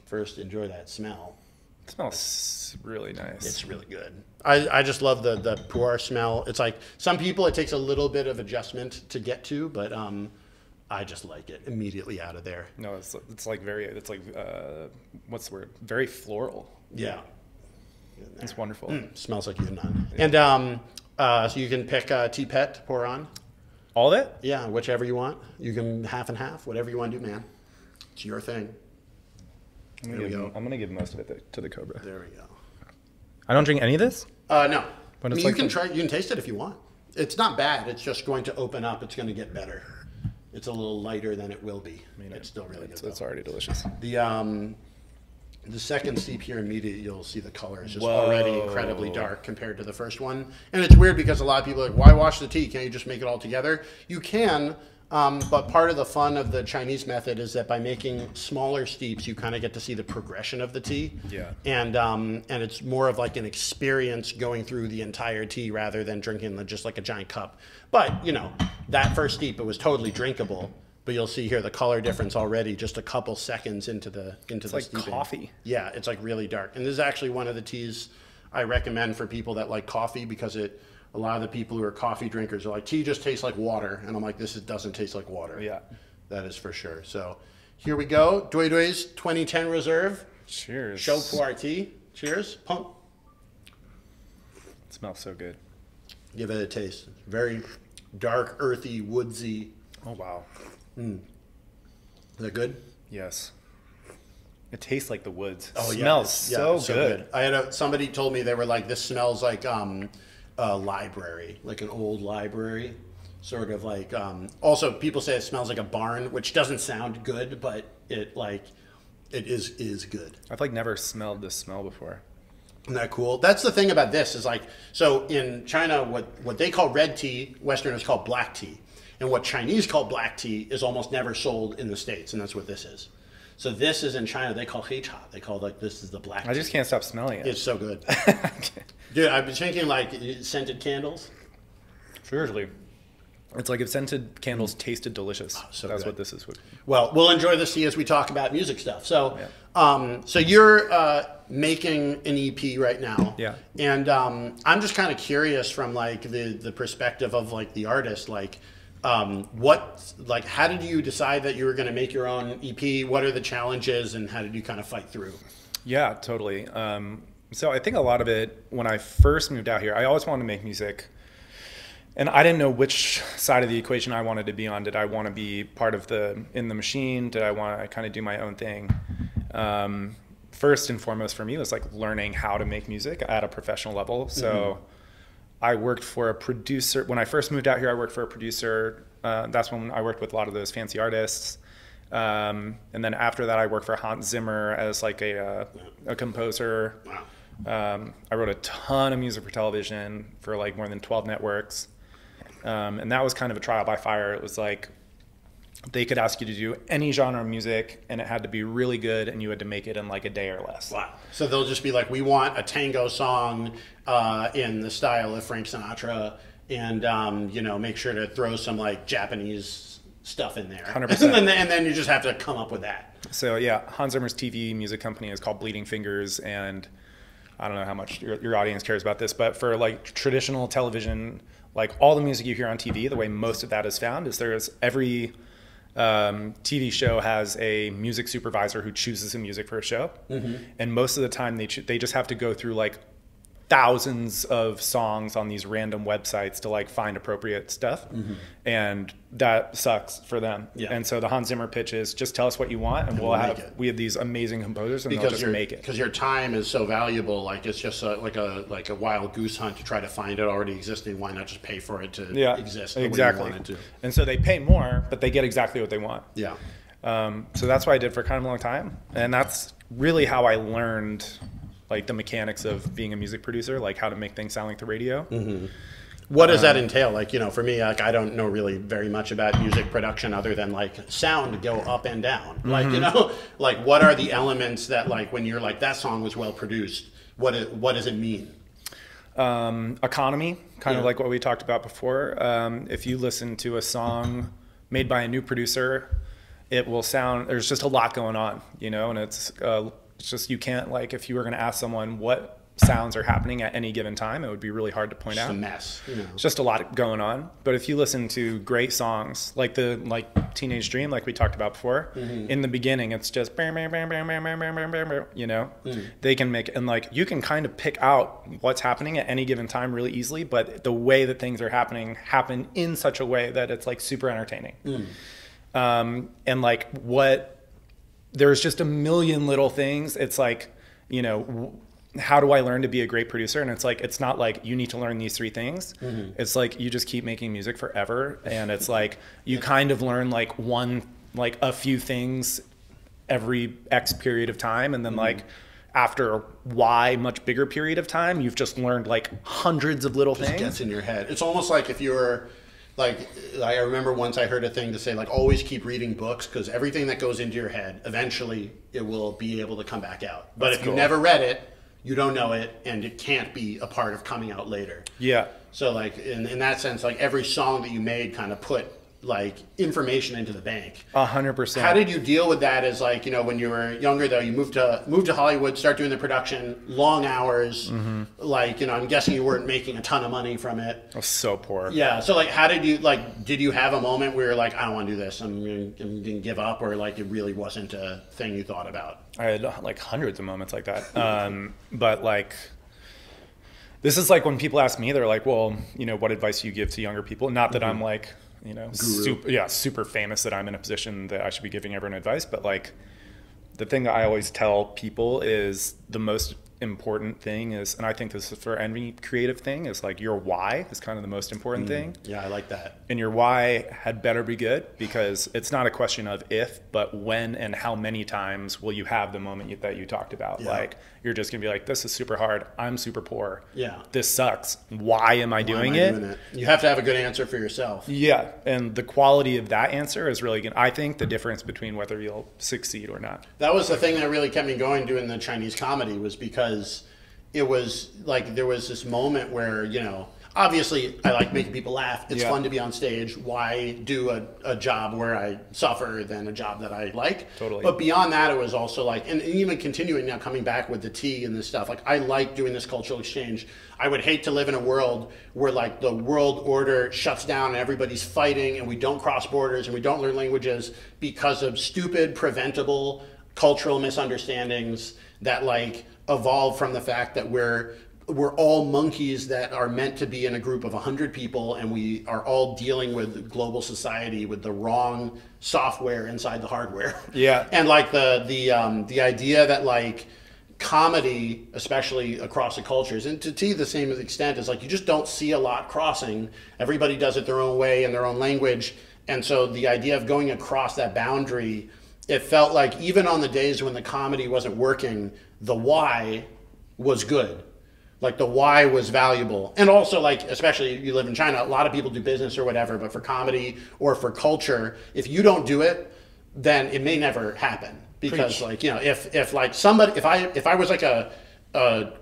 first, enjoy that smell. It smells really nice. It's really good. I just love the pu'er smell. It's like some people it takes a little bit of adjustment to get to, but I just like it immediately out of there. No, it's like what's the word? Very floral. Yeah. It's wonderful. Smells like Yunnan. And so you can pick a tea pet to pour on. All of it? Yeah, whichever you want. You can half and half, whatever you want to do, man. It's your thing. I'm going to give most of it to the Cobra. There we go. I don't drink any of this? No. But I mean, it's you can taste it if you want. It's not bad. It's just going to open up. It's going to get better. It's a little lighter than it will be. I mean, it's still really good. It's already delicious. The second steep here immediately, you'll see the color is just already incredibly dark compared to the first one. And it's weird because a lot of people are like, why wash the tea? Can't you just make it all together? You can, but part of the fun of the Chinese method is that by making smaller steeps, you kind of get to see the progression of the tea. Yeah. And it's more of like an experience going through the entire tea rather than drinking just like a giant cup. But, you know, that first steep, it was totally drinkable. But you'll see here the color difference already just a couple seconds into the like steeping. Coffee. Yeah, it's like really dark. And this is actually one of the teas I recommend for people that like coffee, because a lot of the people who are coffee drinkers are like, tea just tastes like water. And I'm like, this doesn't taste like water. Yeah. That is for sure. So here we go. Gudwin's 2010 Reserve. Cheers. Show pu'er tea. Cheers. Pump. It smells so good. Give it a taste. Very dark, earthy, woodsy. Oh, wow. Is that good? Yes. It tastes like the woods. Oh, it yeah. Smells so good. I had somebody told me, they were like, this smells like a library, like an old library, sort of like. Also, people say it smells like a barn, which doesn't sound good, but it is good. I've like never smelled this smell before. Isn't that cool? That's the thing about this is like, so in China, what they call red tea, Westerners call black tea. And what Chinese call black tea is almost never sold in the States, and that's what this is. So this is in China, they call hei cha. They call like this is the black tea. I just can't stop smelling it. It's so good. Dude, I've been thinking like scented candles. Seriously. It's like if scented candles tasted delicious. Oh, so that's good. what this is. Well, we'll enjoy this tea as we talk about music stuff. So, so you're making an EP right now. Yeah. And I'm just kind of curious from like the perspective of like the artist, like, how did you decide that you were going to make your own EP? What are the challenges, and how did you kind of fight through? Yeah, totally. So I think a lot of it, when I first moved out here, I always wanted to make music. And I didn't know which side of the equation I wanted to be on. Did I want to be part of in the machine? Did I want to kind of do my own thing? First and foremost for me was like learning how to make music at a professional level. So I worked for a producer. When I first moved out here, I worked for a producer. That's when I worked with a lot of those fancy artists. And then after that, I worked for Hans Zimmer as like a composer. Wow. I wrote a ton of music for television for like more than 12 networks. And that was kind of a trial by fire. It was like they could ask you to do any genre of music and it had to be really good and you had to make it in like a day or less. Wow. So they'll just be like, we want a tango song in the style of Frank Sinatra and, you know, make sure to throw some like Japanese stuff in there. 100%. and then you just have to come up with that. So yeah, Hans Zimmer's TV music company is called Bleeding Fingers, and I don't know how much your audience cares about this, but for like traditional television, like all the music you hear on TV, the way most of that is found is there's every TV show has a music supervisor who chooses the music for a show. And most of the time they just have to go through like thousands of songs on these random websites to like find appropriate stuff. And that sucks for them. Yeah. And so the Hans Zimmer pitch is just tell us what you want and we have these amazing composers and they'll just make it. Because your time is so valuable, like it's just like a wild goose hunt to try to find it already existing. Why not just pay for it to exist the way you want it to? And so they pay more, but they get exactly what they want. Yeah. So that's what I did for kind of a long time. And that's really how I learned like the mechanics of being a music producer, like how to make things sound like the radio. What does that entail? Like, you know, for me, like I don't know really very much about music production other than like sound go up and down. Like, you know, like what are the elements that like when you're like that song was well produced, what does it mean? Economy, kind of like what we talked about before. If you listen to a song made by a new producer, it will sound, there's just a lot going on, you know, and it's just, you can't, like, if you were going to ask someone what sounds are happening at any given time, it would be really hard to point out. It's a mess. You know. It's just a lot going on. But if you listen to great songs, like Teenage Dream, like we talked about before, in the beginning, it's just, you know, they can make, and like, you can kind of pick out what's happening at any given time really easily, but the way that things are happen in such a way that it's like super entertaining. And like there's just a million little things. It's like, you know, how do I learn to be a great producer? And it's like, it's not like you need to learn these 3 things. It's like, you just keep making music forever. And it's like, you kind of learn like a few things every X period of time. And then like after Y much bigger period of time, you've just learned like hundreds of little things. It gets in your head. It's almost like if you're, like, I remember once I heard a thing to say, like, always keep reading books because everything that goes into your head, eventually it will be able to come back out. But if you never read it, you don't know it, and it can't be a part of coming out later. Yeah. So, like, in that sense, like, every song that you made kind of put, like, information into the bank. 100%. How did you deal with that as, like, you know, when you were younger, though, you moved to Hollywood, start doing the production, long hours, like, you know, I'm guessing you weren't making a ton of money from it. I was so poor. Yeah, so, like, how did you, like, did you have a moment where you're like, I don't want to do this, I'm going to give up, or, like, it really wasn't a thing you thought about? I had, like, hundreds of moments like that. But, like, this is, like, when people ask me, they're like, well, you know, what advice do you give to younger people? Not that I'm, like, you know, super famous that I'm in a position that I should be giving everyone advice. But like the thing that I always tell people is the most important thing is, and I think this is for any creative thing, is like your why is kind of the most important thing. Yeah, I like that. And your why had better be good because it's not a question of if, but when and how many times will you have the moment that you talked about. Yeah. Like you're just gonna be like, this is super hard. I'm super poor. Yeah. This sucks. Why am I doing it? You have to have a good answer for yourself. Yeah. And the quality of that answer is really good. I think the difference between whether you'll succeed or not. That was the thing that really kept me going doing the Chinese comedy was because it was like there was this moment where, you know, obviously I like making people laugh. It's fun to be on stage. Why do a job where I suffer than a job that I like? Totally. But beyond that, it was also like, and even continuing now coming back with the tea and this stuff, like I like doing this cultural exchange. I would hate to live in a world where like the world order shuts down and everybody's fighting and we don't cross borders and we don't learn languages because of stupid, preventable cultural misunderstandings that like evolved from the fact that we're all monkeys that are meant to be in a group of 100 people, and we are all dealing with global society with the wrong software inside the hardware. Yeah. And like the idea that like comedy, especially across the cultures, and to the same extent, is like you just don't see a lot crossing. Everybody does it their own way in their own language. And so the idea of going across that boundary, it felt like even on the days when the comedy wasn't working, the why was good. Like the why was valuable. And also like, especially you live in China, a lot of people do business or whatever, but for comedy or for culture, if you don't do it, then it may never happen. Because like, you know, if like somebody, if I was like a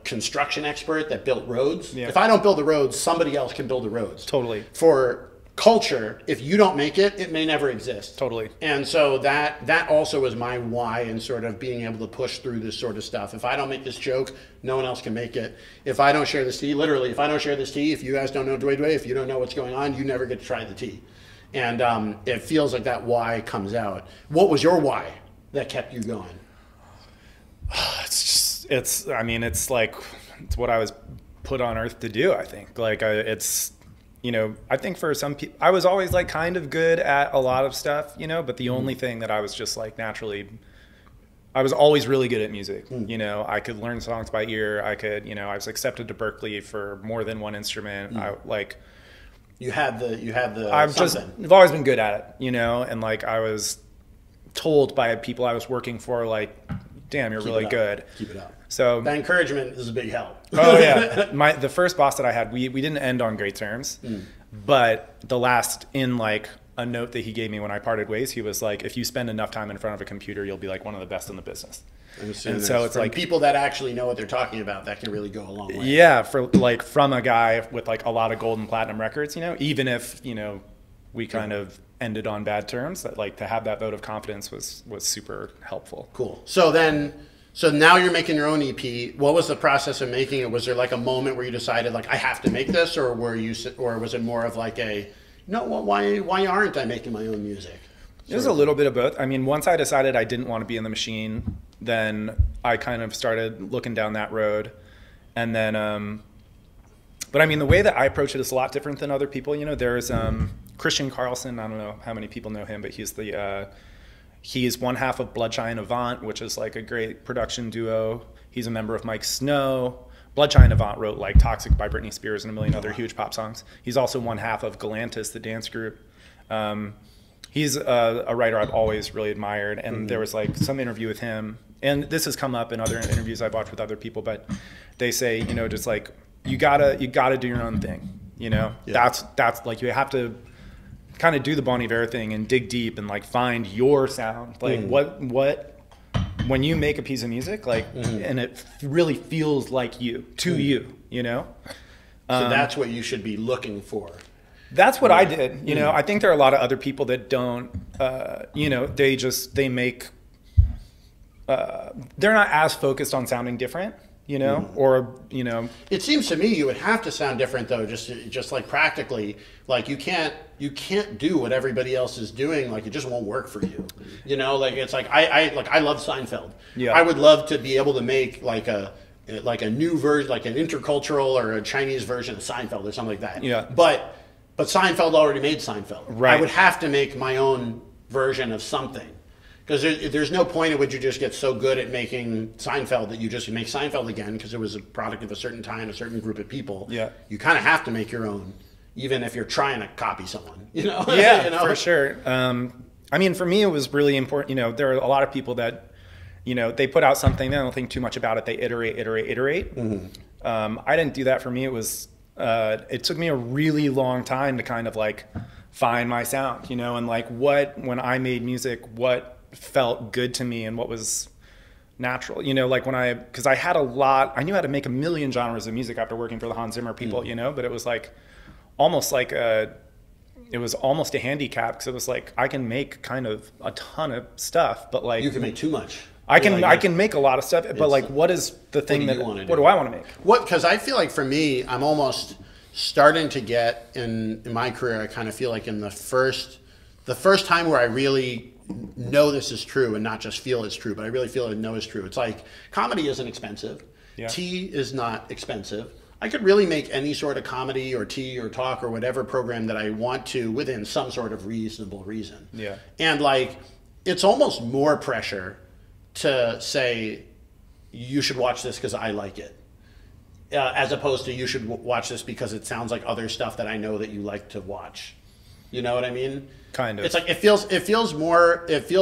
construction expert that built roads, if I don't build the roads, somebody else can build the roads. Totally. For culture, if you don't make it, it may never exist. Totally. And so that also was my why in sort of being able to push through this sort of stuff. If I don't make this joke, no one else can make it. If I don't share this tea, literally, if I don't share this tea, if you guys don't know Dway Dway, if you don't know what's going on, you never get to try the tea. And it feels like that why comes out. What was your why that kept you going? I mean, it's like, it's what I was put on earth to do, I think. Like, it's, you know, I think for some people, I was always like kind of good at a lot of stuff, you know, but the only thing that I was just like naturally, I was always really good at music. You know, I could learn songs by ear. I could, you know, I was accepted to Berklee for more than one instrument. I like, I've always been good at it, you know, and like I was told by people I was working for, like, damn, you're really good. Keep it up. So that encouragement is a big help. Oh yeah. The first boss that I had, we didn't end on great terms, but the last, in like a note that he gave me when I parted ways, he was like, if you spend enough time in front of a computer, you'll be like one of the best in the business. And so it's like people that actually know what they're talking about, that can really go a long way. Yeah. For like, from a guy with like a lot of gold and platinum records, you know, even if, you know, we kind of ended on bad terms, that like to have that vote of confidence was super helpful. Cool. So now you're making your own EP. What was the process of making it? Was there like a moment where you decided like I have to make this, or was it more of like a no? Why aren't I making my own music? It was a little bit of both. I mean, once I decided I didn't want to be in the machine, then I kind of started looking down that road, and then. But I mean, the way that I approach it is a lot different than other people. You know, there's Christian Carlson. I don't know how many people know him, but he's one half of Bloodshy and Avant, which is like a great production duo. He's a member of Mike Snow. Bloodshy and Avant wrote like Toxic by Britney Spears and a million other huge pop songs. He's also one half of Galantis, the dance group. He's a writer I've always really admired. And there was like some interview with him. And this has come up in other interviews I've watched with other people, but they say, you know, just like, you gotta do your own thing. You know, that's like, you have to kind of do the Bon Iver thing and dig deep and like find your sound. Like what when you make a piece of music, like, and it really feels like you, you know? So that's what you should be looking for. That's what I did. You know, I think there are a lot of other people that don't, you know, they make, they're not as focused on sounding different. You know, or, you know, it seems to me you would have to sound different though, just like practically, like you can't do what everybody else is doing. Like it just won't work for you. You know, like it's like I love Seinfeld. Yeah. I would love to be able to make like a new version, like an intercultural or a Chinese version of Seinfeld or something like that. Yeah. But Seinfeld already made Seinfeld. Right. I would have to make my own version of something. Because there's no point at which you just get so good at making Seinfeld that you just make Seinfeld again because it was a product of a certain time, a certain group of people. Yeah. You kind of have to make your own, even if you're trying to copy someone, you know? Yeah, you know? For sure. I mean, for me, it was really important. You know, there are a lot of people that, you know, they put out something, they don't think too much about it. They iterate. I didn't do that. For me, it was, it took me a really long time to kind of like find my sound, you know, and like when I made music, what felt good to me and what was natural, you know, like because I knew how to make a million genres of music after working for the Hans Zimmer people, you know, but it was like almost like it was almost a handicap because it was like I can make kind of a ton of stuff, but like you can make too much. I can make a lot of stuff, but like what is the thing what do I want to make? Because I feel like for me, I'm almost starting to get in my career, I kind of feel like in the first time where I really know this is true and not just feel it's true, but I really feel and know it's true. It's like comedy isn't expensive. Yeah. Tea is not expensive. I could really make any sort of comedy or tea or talk or whatever program that I want to within some sort of reasonable reason. Yeah. And like, it's almost more pressure to say, you should watch this because I like it. As opposed to you should watch this because it sounds like other stuff that I know that you like to watch. You know what I mean? Kind of. It's like, it feels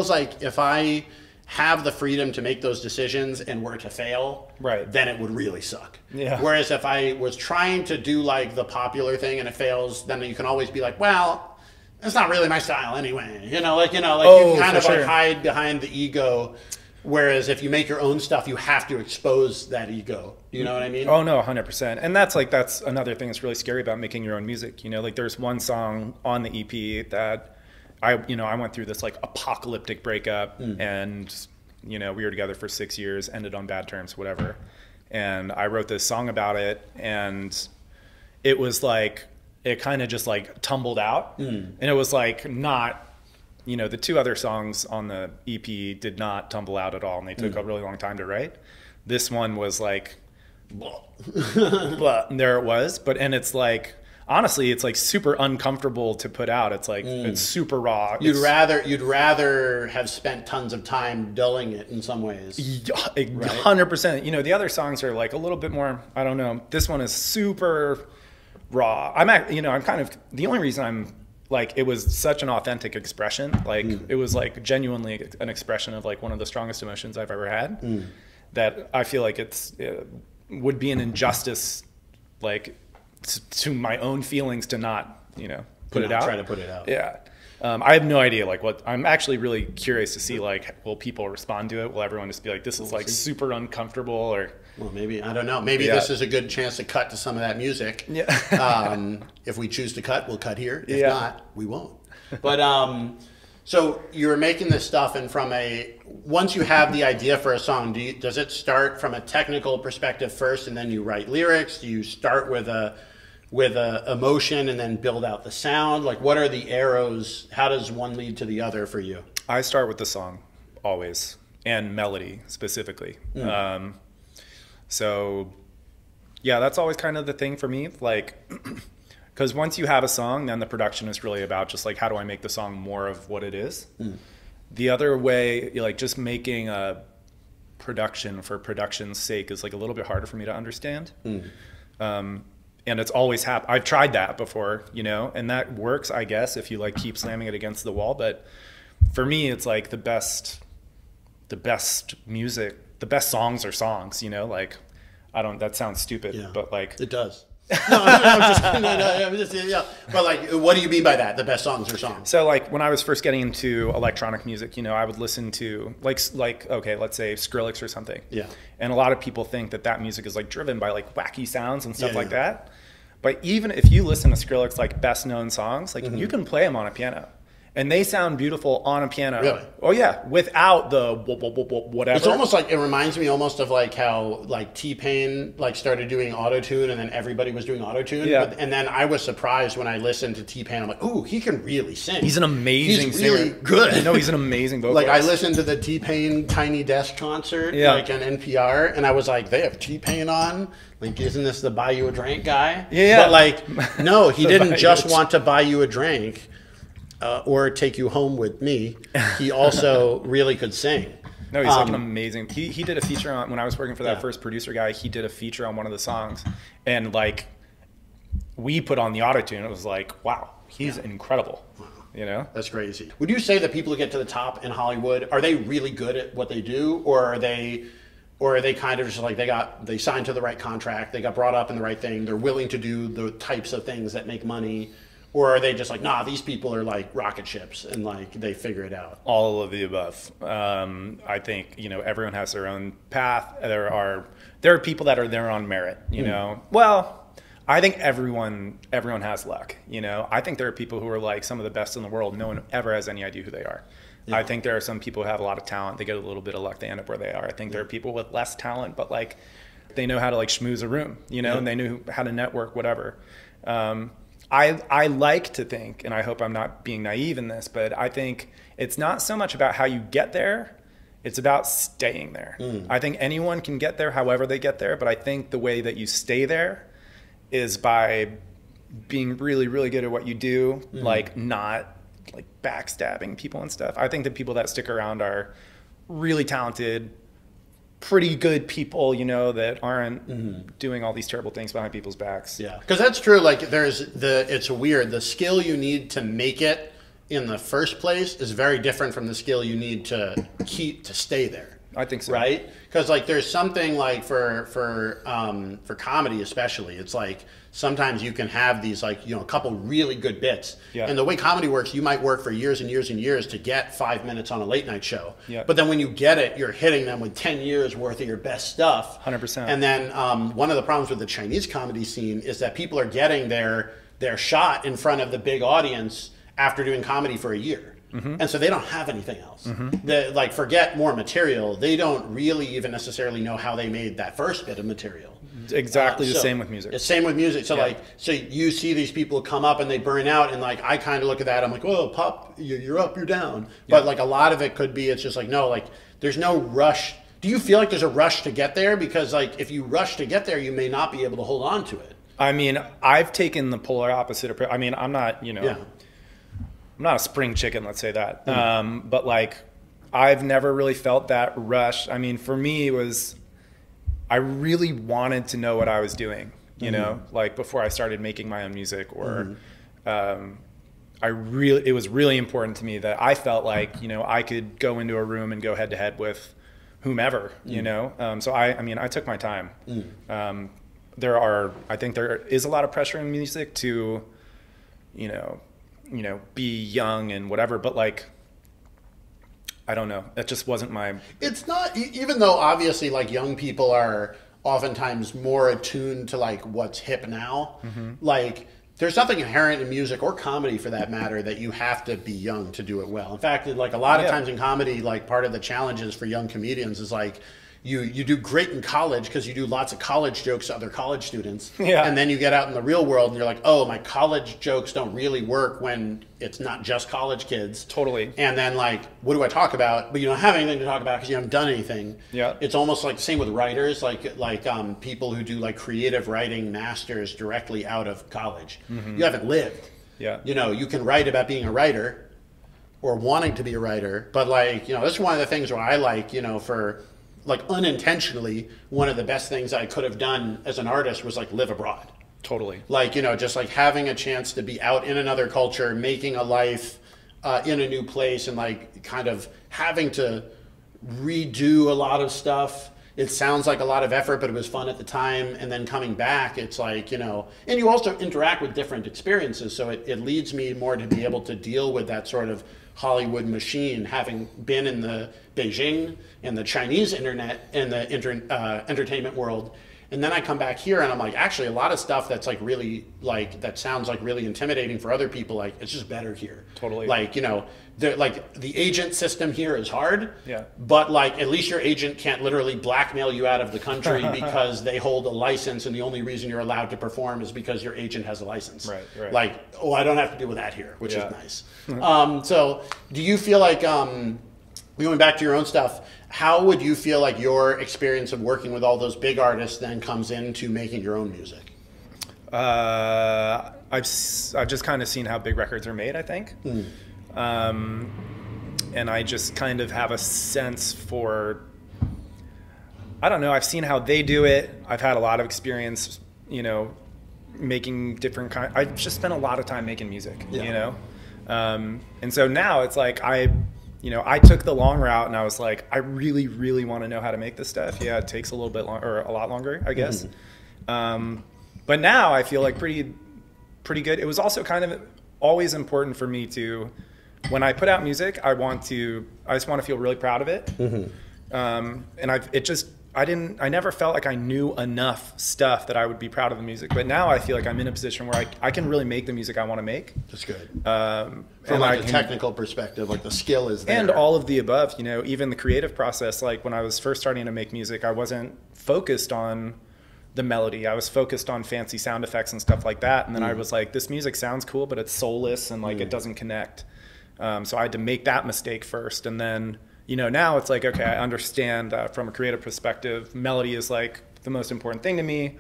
like if I have the freedom to make those decisions and were to fail, right, then it would really suck. Yeah. Whereas if I was trying to do like the popular thing and it fails, then you can always be like, well, it's not really my style anyway. You can kind of like hide behind the ego. Whereas if you make your own stuff, you have to expose that ego. You know what I mean? Oh no, 100%. And that's another thing that's really scary about making your own music. Like there's one song on the EP that I went through this like apocalyptic breakup, and we were together for 6 years, ended on bad terms, whatever. And I wrote this song about it, and it was like, it kind of just like tumbled out, and it was like not. The two other songs on the EP did not tumble out at all, and they took a really long time to write. This one was like, and there it was. And it's like, honestly, it's like super uncomfortable to put out. It's like, it's super raw. You'd rather have spent tons of time dulling it in some ways. 100%. The other songs are like a little bit more, I don't know. This one is super raw. I'm kind of, the only reason I'm, like, it was such an authentic expression. Like, it was like genuinely an expression of like one of the strongest emotions I've ever had. That I feel like it would be an injustice, like to my own feelings to not, put it out. Try to put it out. Yeah. I have no idea, like what, I'm actually really curious to see, like, will people respond to it? Will everyone just be like, this is like super uncomfortable, or? Well, maybe, I don't know. Maybe this is a good chance to cut to some of that music. Yeah. If we choose to cut, we'll cut here. If not, we won't. But, so you're making this stuff, and once you have the idea for a song, does it start from a technical perspective first, and then you write lyrics? Do you start with a emotion and then build out the sound? Like, what are the arrows? How does one lead to the other for you? I start with the song always, and melody specifically. So yeah, that's always kind of the thing for me. Like, because once you have a song, then the production is really about just like, how do I make the song more of what it is? The other way, like just making a production for production's sake is like a little bit harder for me to understand. And it's always happened. I've tried that before, and that works, I guess, if you like keep slamming it against the wall. But for me, it's like the best music, the best songs are songs, like, that sounds stupid, but like. It does. I'm just yeah. But like, what do you mean by that? The best songs are songs. So like when I was first getting into electronic music, I would listen to like okay, let's say Skrillex or something. Yeah. And a lot of people think that music is like driven by like wacky sounds and stuff like that. But even if you listen to Skrillex like best known songs, like you can play them on a piano. And they sound beautiful on a piano. Really? Oh yeah, without the whatever. It's almost like, it reminds me almost of like how like T-Pain like started doing auto-tune, and then everybody was doing auto-tune. Yeah. And then I was surprised when I listened to T-Pain. I'm like, ooh, he can really sing. He's an amazing singer. He's really good. No, he's an amazing vocalist. Like, I listened to the T-Pain Tiny Desk concert, like on NPR, and I was like, they have T-Pain on? Like, isn't this the buy you a drink guy? Yeah. But like, no, he didn't just want to buy you a drink. Or take you home with me. He also really could sing. No, he's like an amazing. He did a feature on, when I was working for that first producer guy. He did a feature on one of the songs, and like we put on the autotune. It was like, wow, he's incredible. That's crazy. Would you say that people who get to the top in Hollywood, are they really good at what they do, or are they kind of just like they signed to the right contract, they got brought up in the right thing, they're willing to do the types of things that make money? Or are they just like, nah, these people are like rocket ships and like they figure it out? All of the above. I think, everyone has their own path. There are people that are there on merit, Well, I think everyone has luck, I think there are people who are like some of the best in the world. No one ever has any idea who they are. Yeah. I think there are some people who have a lot of talent. They get a little bit of luck. They end up where they are. I think there are people with less talent, but like they know how to like schmooze a room, and they know how to network, whatever. I like to think, and I hope I'm not being naive in this, but I think it's not so much about how you get there, it's about staying there. I think anyone can get there however they get there, but I think the way that you stay there is by being really, really good at what you do, like not like backstabbing people and stuff. I think the people that stick around are really talented, pretty good people, you know, that aren't doing all these terrible things behind people's backs. Yeah, because that's true. Like it's weird. The skill you need to make it in the first place is very different from the skill you need to stay there. I think so. Right? Because like there's something like for comedy especially, it's like sometimes you can have these like, you know, a couple really good bits. Yeah. And the way comedy works, you might work for years and years and years to get 5 minutes on a late night show. Yeah. But then when you get it, you're hitting them with 10 years worth of your best stuff. 100%. And then one of the problems with the Chinese comedy scene is that people are getting their shot in front of the big audience after doing comedy for a year. And so they don't have anything else. Like, forget more material. They don't really even necessarily know how they made that first bit of material. Exactly the same with music. It's same with music. So like, so you see these people come up and they burn out, and like I kind of look at that. I'm like, whoa, pop, you're up, you're down. But like a lot of it could be, it's just like, no, like there's no rush. Do you feel like there's a rush to get there? Because like if you rush to get there, you may not be able to hold on to it. I mean, I've taken the polar opposite approach. I mean, I'm not, you know. Yeah. I'm not a spring chicken, let's say that. But like, I've never really felt that rush. I mean, for me, it was, I really wanted to know what I was doing, you know, like before I started making my own music, or it was really important to me that I felt like, you know, I could go into a room and go head to head with whomever, you know? So I mean, I took my time. I think there is a lot of pressure in music to, you know, be young and whatever, but like, I don't know. That just wasn't my... It's not, even though obviously like young people are oftentimes more attuned to like what's hip now, like there's nothing inherent in music or comedy for that matter that you have to be young to do it well. In fact, like a lot of times in comedy, like part of the challenges for young comedians is like, you do great in college because you do lots of college jokes to other college students. Yeah. And then you get out in the real world and you're like, oh, my college jokes don't really work when it's not just college kids. Totally. And then like, what do I talk about? But you don't have anything to talk about because you haven't done anything. Yeah. It's almost like the same with writers, like people who do like creative writing masters directly out of college. You haven't lived. Yeah. You know, you can write about being a writer or wanting to be a writer, but like, you know, that's one of the things where I like, you know, for like unintentionally, one of the best things I could have done as an artist was like live abroad. Totally. Like, you know, just like having a chance to be out in another culture, making a life in a new place, and like kind of having to redo a lot of stuff. It sounds like a lot of effort, but it was fun at the time. And then coming back, it's like, you know, and you also interact with different experiences. So it leads me more to be able to deal with that sort of Hollywood machine, having been in the Beijing and the Chinese internet and the entertainment world. And then I come back here and I'm like, actually a lot of stuff that's like really like, that sounds like really intimidating for other people. Like it's just better here. Totally. Like, you know, like the agent system here is hard, but like at least your agent can't literally blackmail you out of the country because they hold a license and the only reason you're allowed to perform is because your agent has a license. Right. Like, oh, I don't have to deal with that here, which is nice. So do you feel like, going back to your own stuff, how would you feel like your experience of working with all those big artists then comes into making your own music? I've just kind of seen how big records are made, I think. And I just kind of have a sense for, I don't know, I've seen how they do it. I've had a lot of experience, you know, making different kinds. I've just spent a lot of time making music, you know? And so now it's like you know, I took the long route and I was like, I really, really want to know how to make this stuff. Yeah, it takes a little bit longer, or a lot longer, I guess. But now I feel like pretty good. It was also kind of always important for me to, when I put out music, I just want to feel really proud of it. And I never felt like I knew enough stuff that I would be proud of the music. But now I feel like I'm in a position where I can really make the music I want to make. That's good. From like a technical perspective, like the skill is there. And all of the above, you know, even the creative process. Like when I was first starting to make music, I wasn't focused on the melody. I was focused on fancy sound effects and stuff like that. And then I was like, this music sounds cool, but it's soulless and like it doesn't connect. So I had to make that mistake first. And then, you know, now it's like, okay, I understand that from a creative perspective, melody is like the most important thing to me.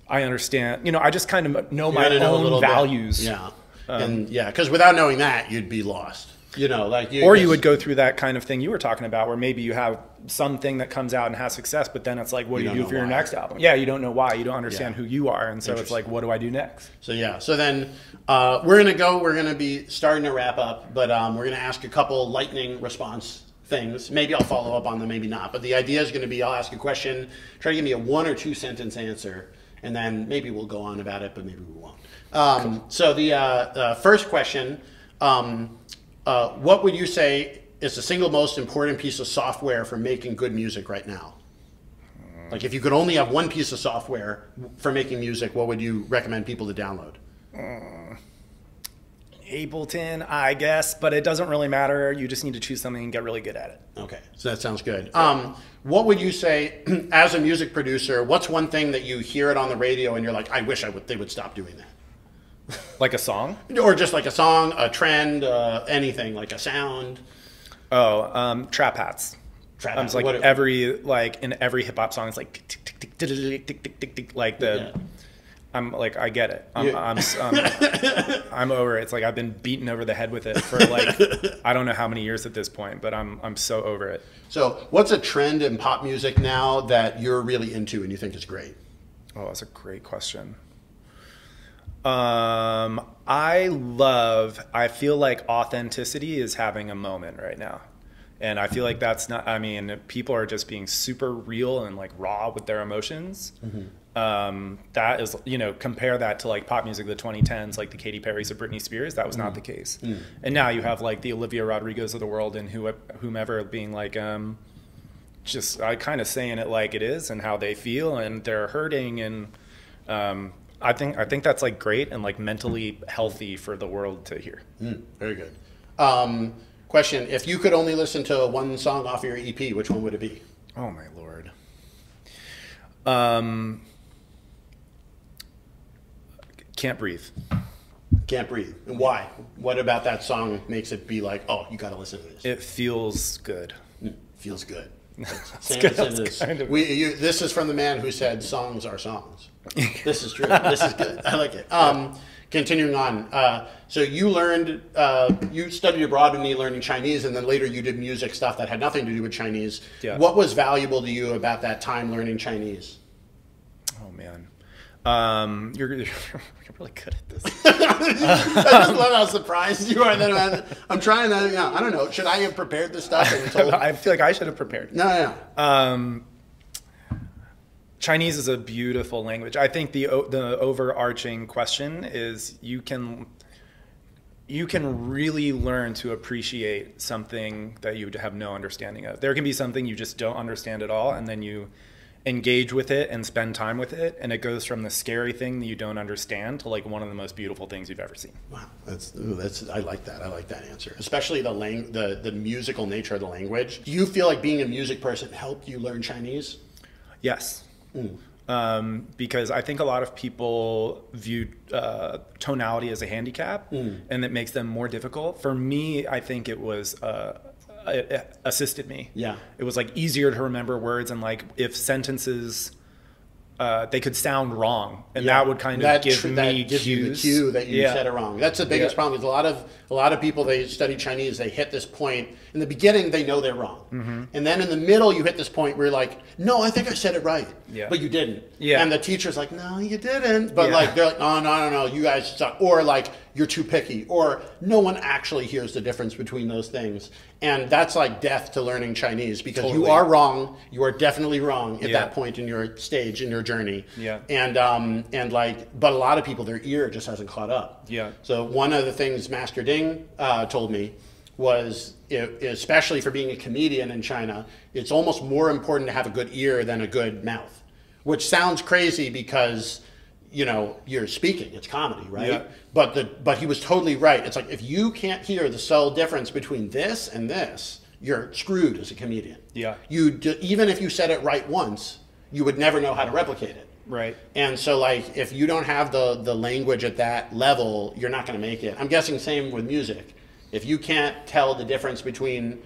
I understand, you know, I just kind of know my own values. Yeah. And yeah, because without knowing that, you'd be lost. You know, like you would go through that kind of thing you were talking about, where maybe you have something that comes out and has success, but then it's like, what do you do for your next album? Yeah, you don't know why. You don't understand who you are, and so it's like, what do I do next? So yeah, so then we're gonna be starting to wrap up, but we're gonna ask a couple lightning response things. Maybe I'll follow up on them, maybe not. But the idea is gonna be, I'll ask a question, try to give me a 1 or 2 sentence answer, and then maybe we'll go on about it, but maybe we won't. Cool. So the first question. What would you say is the single most important piece of software for making good music right now? Like if you could only have one piece of software for making music, what would you recommend people to download? Ableton, I guess, but it doesn't really matter. You just need to choose something and get really good at it. Okay, so that sounds good. What would you say, as a music producer, what's one thing that you hear it on the radio and you're like, I wish they would stop doing that? Like a song? Or just like a song, a trend, anything, like a sound. Oh, trap hats. Trap hats. Like in every hip hop song, it's like tick, tick, tick, tick, tick, tick, tick, tick, tick, like the. Yeah. I'm like, I get it. I'm over it. It's like I've been beaten over the head with it for like I don't know how many years at this point, but I'm so over it. So, what's a trend in pop music now that you're really into and you think is great? Oh, that's a great question. I feel like authenticity is having a moment right now. And I feel like that's not, I mean, people are just being super real and like raw with their emotions. That is, you know, compare that to like pop music of the 2010s, like the Katy Perrys or Britney Spears. That was not the case. And now you have like the Olivia Rodrigos of the world and whomever being like, just kind of saying it like it is and how they feel and they're hurting. And, I think that's like great and like mentally healthy for the world to hear. Very good. Question: if you could only listen to one song off your EP, which one would it be? Oh my Lord. Can't Breathe. Can't Breathe. And why? What about that song makes it be like, oh, you got to listen to this? It feels good. Feels good. Good. This is from the man who said songs are songs. This is true. This is good. I like it. Continuing on. So you learned, you studied abroad and you learning Chinese, and then later you did music stuff that had nothing to do with Chinese. Yeah. What was valuable to you about that time learning Chinese? Oh, man. You're really good at this. I just love how surprised you are. That I'm trying to, I don't know. Should I have prepared this stuff? I feel like I should have prepared. No. Chinese is a beautiful language. I think the overarching question is you can really learn to appreciate something that you have no understanding of. There can be something you just don't understand at all, and then you engage with it and spend time with it, and it goes from the scary thing that you don't understand to like one of the most beautiful things you've ever seen. Wow, I like that. I like that answer, especially the musical nature of the language. Do you feel like being a music person helped you learn Chinese? Yes. Because I think a lot of people view tonality as a handicap, and that makes them more difficult. For me, I think it was it assisted me. Yeah, it was like easier to remember words, and like if sentences they could sound wrong, and that would kind of give me cues. You the cue that you said it wrong. That's the biggest problem. Is a lot of people, they study Chinese, they hit this point in the beginning, they know they're wrong, and then in the middle you hit this point where you're like, no, I think I said it right, but you didn't. And the teacher's like, no, you didn't. But like they're like, oh no, you guys suck, or like you're too picky, or no one actually hears the difference between those things. And that's like death to learning Chinese, because you are wrong. You are definitely wrong at that point in your stage, in your journey. And like, but a lot of people, their ear just hasn't caught up. So one of the things Master Ding told me was, especially for being a comedian in China, it's almost more important to have a good ear than a good mouth, which sounds crazy because, you know, you're speaking, it's comedy, right? But he was totally right. It's like, if you can't hear the subtle difference between this and this, you're screwed as a comedian. Even if you said it right once, you would never know how to replicate it. Right. And so, like, if you don't have the language at that level, you're not going to make it. I'm guessing same with music. If you can't tell the difference between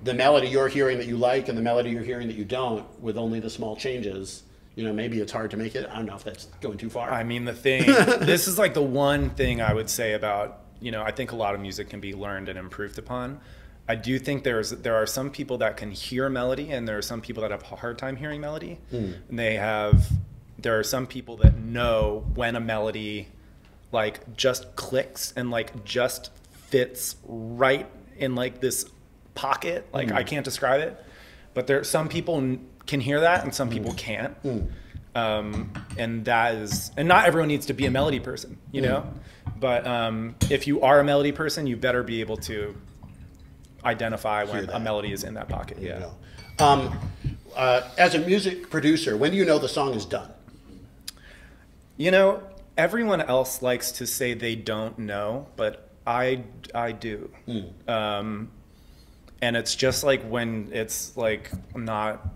the melody you're hearing that you like and the melody you're hearing that you don't, with only the small changes, you know, maybe it's hard to make it. I don't know if that's going too far. I mean, this is like the one thing I would say about, you know, I think a lot of music can be learned and improved upon. I do think there are some people that can hear melody, and there are some people that have a hard time hearing melody. And there are some people that know when a melody like just clicks and like just fits right in like this pocket. Like I can't describe it, but some people can hear that and some people can't. And not everyone needs to be a melody person, you know, but if you are a melody person, you better be able to identify when a melody is in that pocket. Yeah. As a music producer, when do you know the song is done? You know, everyone else likes to say they don't know, but I do. And it's just like when it's like not,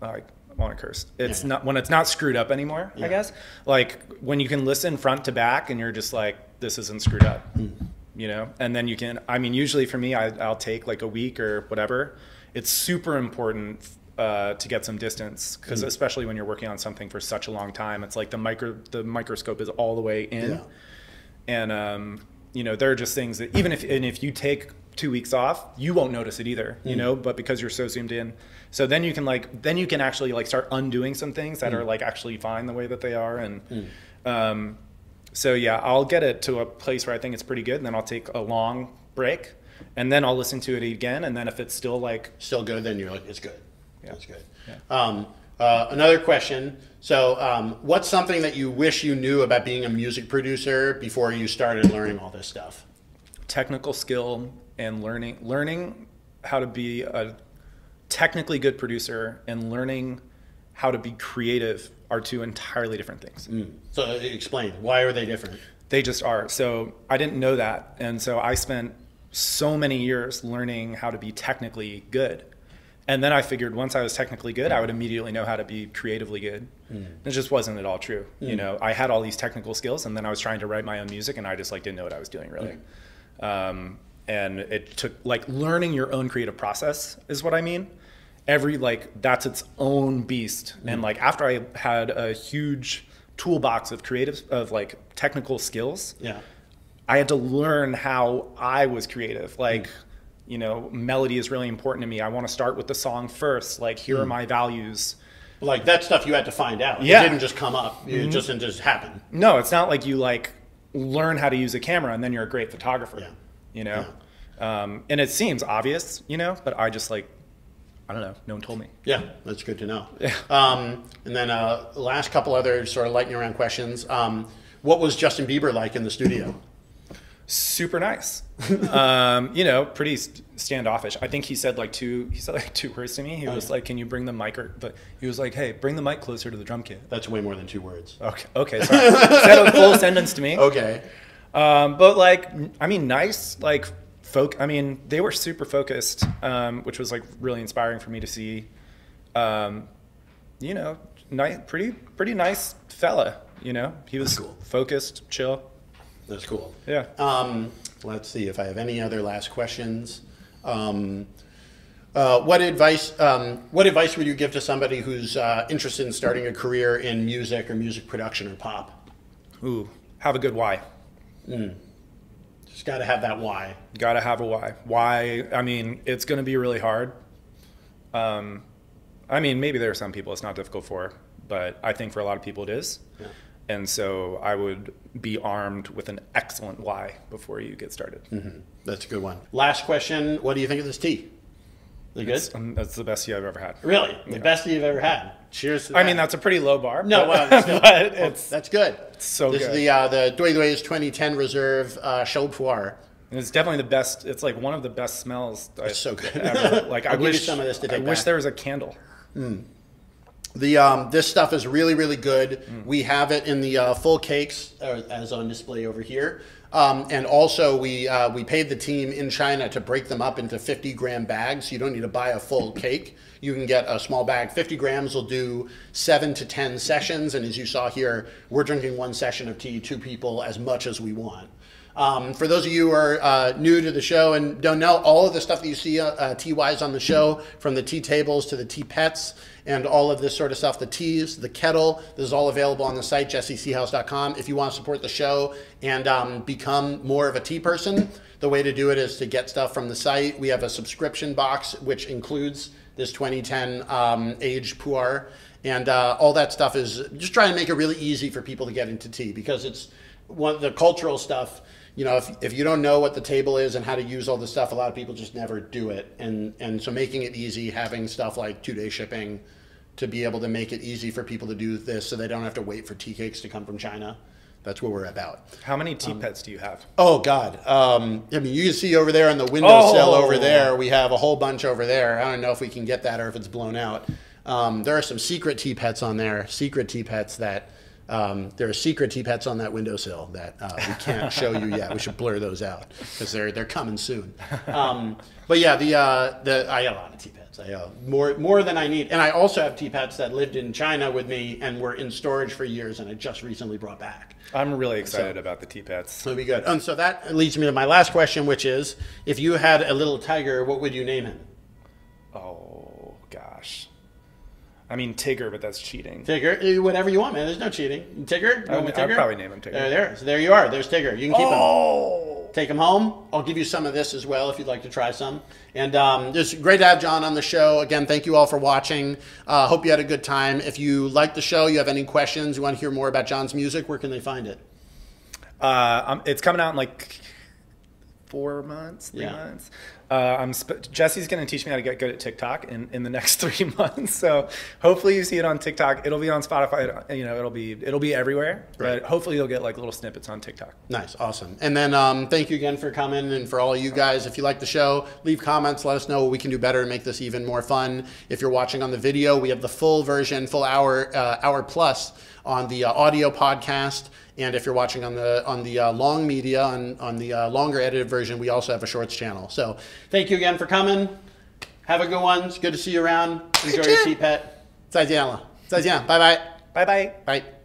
I want to curse. It's not when it's not screwed up anymore, I guess. Like when you can listen front to back and you're just like, this isn't screwed up, you know? And then you can, I mean, usually for me, I'll take like a week or whatever. It's super important to get some distance, because especially when you're working on something for such a long time, it's like the microscope is all the way in. And, you know, there are just things that even if you take 2 weeks off, you won't notice it either, you know, but because you're so zoomed in. So then you can actually like start undoing some things that are like actually fine the way that they are. And so yeah, I'll get it to a place where I think it's pretty good, and then I'll take a long break, and then I'll listen to it again. And then if it's still good, then you're like, it's good. Yeah. That's good. Yeah. Another question. So what's something that you wish you knew about being a music producer before you started learning all this stuff? Technical skill and learning how to be a technically good producer and learning how to be creative are two entirely different things. So explain, why are they different? They just are. So I didn't know that. And so I spent so many years learning how to be technically good. And then I figured once I was technically good, I would immediately know how to be creatively good. It just wasn't at all true. You know, I had all these technical skills, and then I was trying to write my own music, and I just like didn't know what I was doing really. And it took like learning your own creative process is what I mean. That's its own beast. And like after I had a huge toolbox of like technical skills, I had to learn how I was creative. Like, you know, melody is really important to me. I want to start with the song first. Like, here are my values. Like that stuff you had to find out. It didn't just come up. It just didn't just happen. No, it's not like you like learn how to use a camera and then you're a great photographer. You know, and it seems obvious, you know, but I just like, I don't know. No one told me. Yeah, that's good to know. And then last couple other sort of lightning round questions. What was Justin Bieber like in the studio? Super nice. You know, pretty standoffish. I think he said like two words to me. He was like, "Can you bring the mic?" He was like, "Hey, bring the mic closer to the drum kit." That's way more than 2 words. Okay, sorry. Said a full sentence to me. Okay. But like, I mean, nice. Like, I mean, they were super focused, which was like really inspiring for me to see. You know, pretty nice fella. You know, he was cool. Focused, chill. That's cool. Yeah. Let's see if I have any other last questions. What advice would you give to somebody who's interested in starting a career in music or music production or pop? Ooh, have a good why. Just got to have that why. Got to have a why. Why? I mean, it's going to be really hard. I mean, maybe there are some people it's not difficult for, but I think for a lot of people it is. Yeah. And so I would be armed with an excellent why before you get started. That's a good one. Last question. What do you think of this tea? Is it good? That's the best tea I've ever had. Really? The best tea you've ever had? Cheers to that. I mean, that's a pretty low bar. No, but, but that's good. It's so good. This is the Doi Doi's 2010 Reserve Chaud Foire. It's definitely the best. It's like one of the best smells. It's so good. Ever. Like, I wish some of this to take I wish there was a candle. This stuff is really, really good. We have it in the full cakes as on display over here. And also we paid the team in China to break them up into 50-gram bags. You don't need to buy a full cake. You can get a small bag. 50 grams will do 7 to 10 sessions. And as you saw here, we're drinking 1 session of tea, 2 people, as much as we want. For those of you who are new to the show and don't know, all of the stuff that you see tea-wise on the show, from the tea tables to the tea pets and all of this sort of stuff, the teas, the kettle, this is all available on the site, jessechehouse.com. If you want to support the show and become more of a tea person, the way to do it is to get stuff from the site. We have a subscription box, which includes this 2010 aged pu'er. And all that stuff is just trying to make it really easy for people to get into tea, because it's one of the cultural stuff. You know, if you don't know what the table is and how to use all this stuff, a lot of people just never do it. And so making it easy, having stuff like 2-day shipping to be able to make it easy for people to do this so they don't have to wait for tea cakes to come from China. That's what we're about. How many tea pets do you have? Oh, God. I mean, you can see over there on the windowsill over there, we have a whole bunch over there. I don't know if we can get that or if it's blown out. There are some secret tea pets on there, secret tea pets that... there are secret tea pets on that windowsill that we can't show you yet. We should blur those out because they're coming soon. But yeah, I got a lot of tea pets. I more than I need, and I also have tea pets that lived in China with me and were in storage for years, and I just recently brought back. I'm really excited about the tea pets. It'll be good. And so that leads me to my last question, which is, if you had a little tiger, what would you name him? Oh gosh. I mean Tigger, but that's cheating. Tigger, whatever you want, man. There's no cheating. Tigger? I'd probably name him Tigger. So there you are. There's Tigger. You can keep him. Take him home. I'll give you some of this as well if you'd like to try some. And it's great to have John on the show. Again, thank you all for watching. Hope you had a good time. If you like the show, you have any questions, you want to hear more about John's music, where can they find it? It's coming out in like 4 months, 3 months. Jesse's going to teach me how to get good at TikTok in the next 3 months. So hopefully you see it on TikTok. It'll be on Spotify. You know, it'll be everywhere. Right. But hopefully you'll get like little snippets on TikTok. Nice, awesome. And then thank you again for coming, and for all of you guys. If you like the show, leave comments. Let us know what we can do better to make this even more fun. If you're watching on the video, we have the full version, full hour plus on the audio podcast. And if you're watching on the long media, on the longer edited version, we also have a shorts channel. So thank you again for coming. Have a good one. It's good to see you around. Enjoy your tea pet. 再见了. 再见. Bye-bye. Bye-bye. Bye.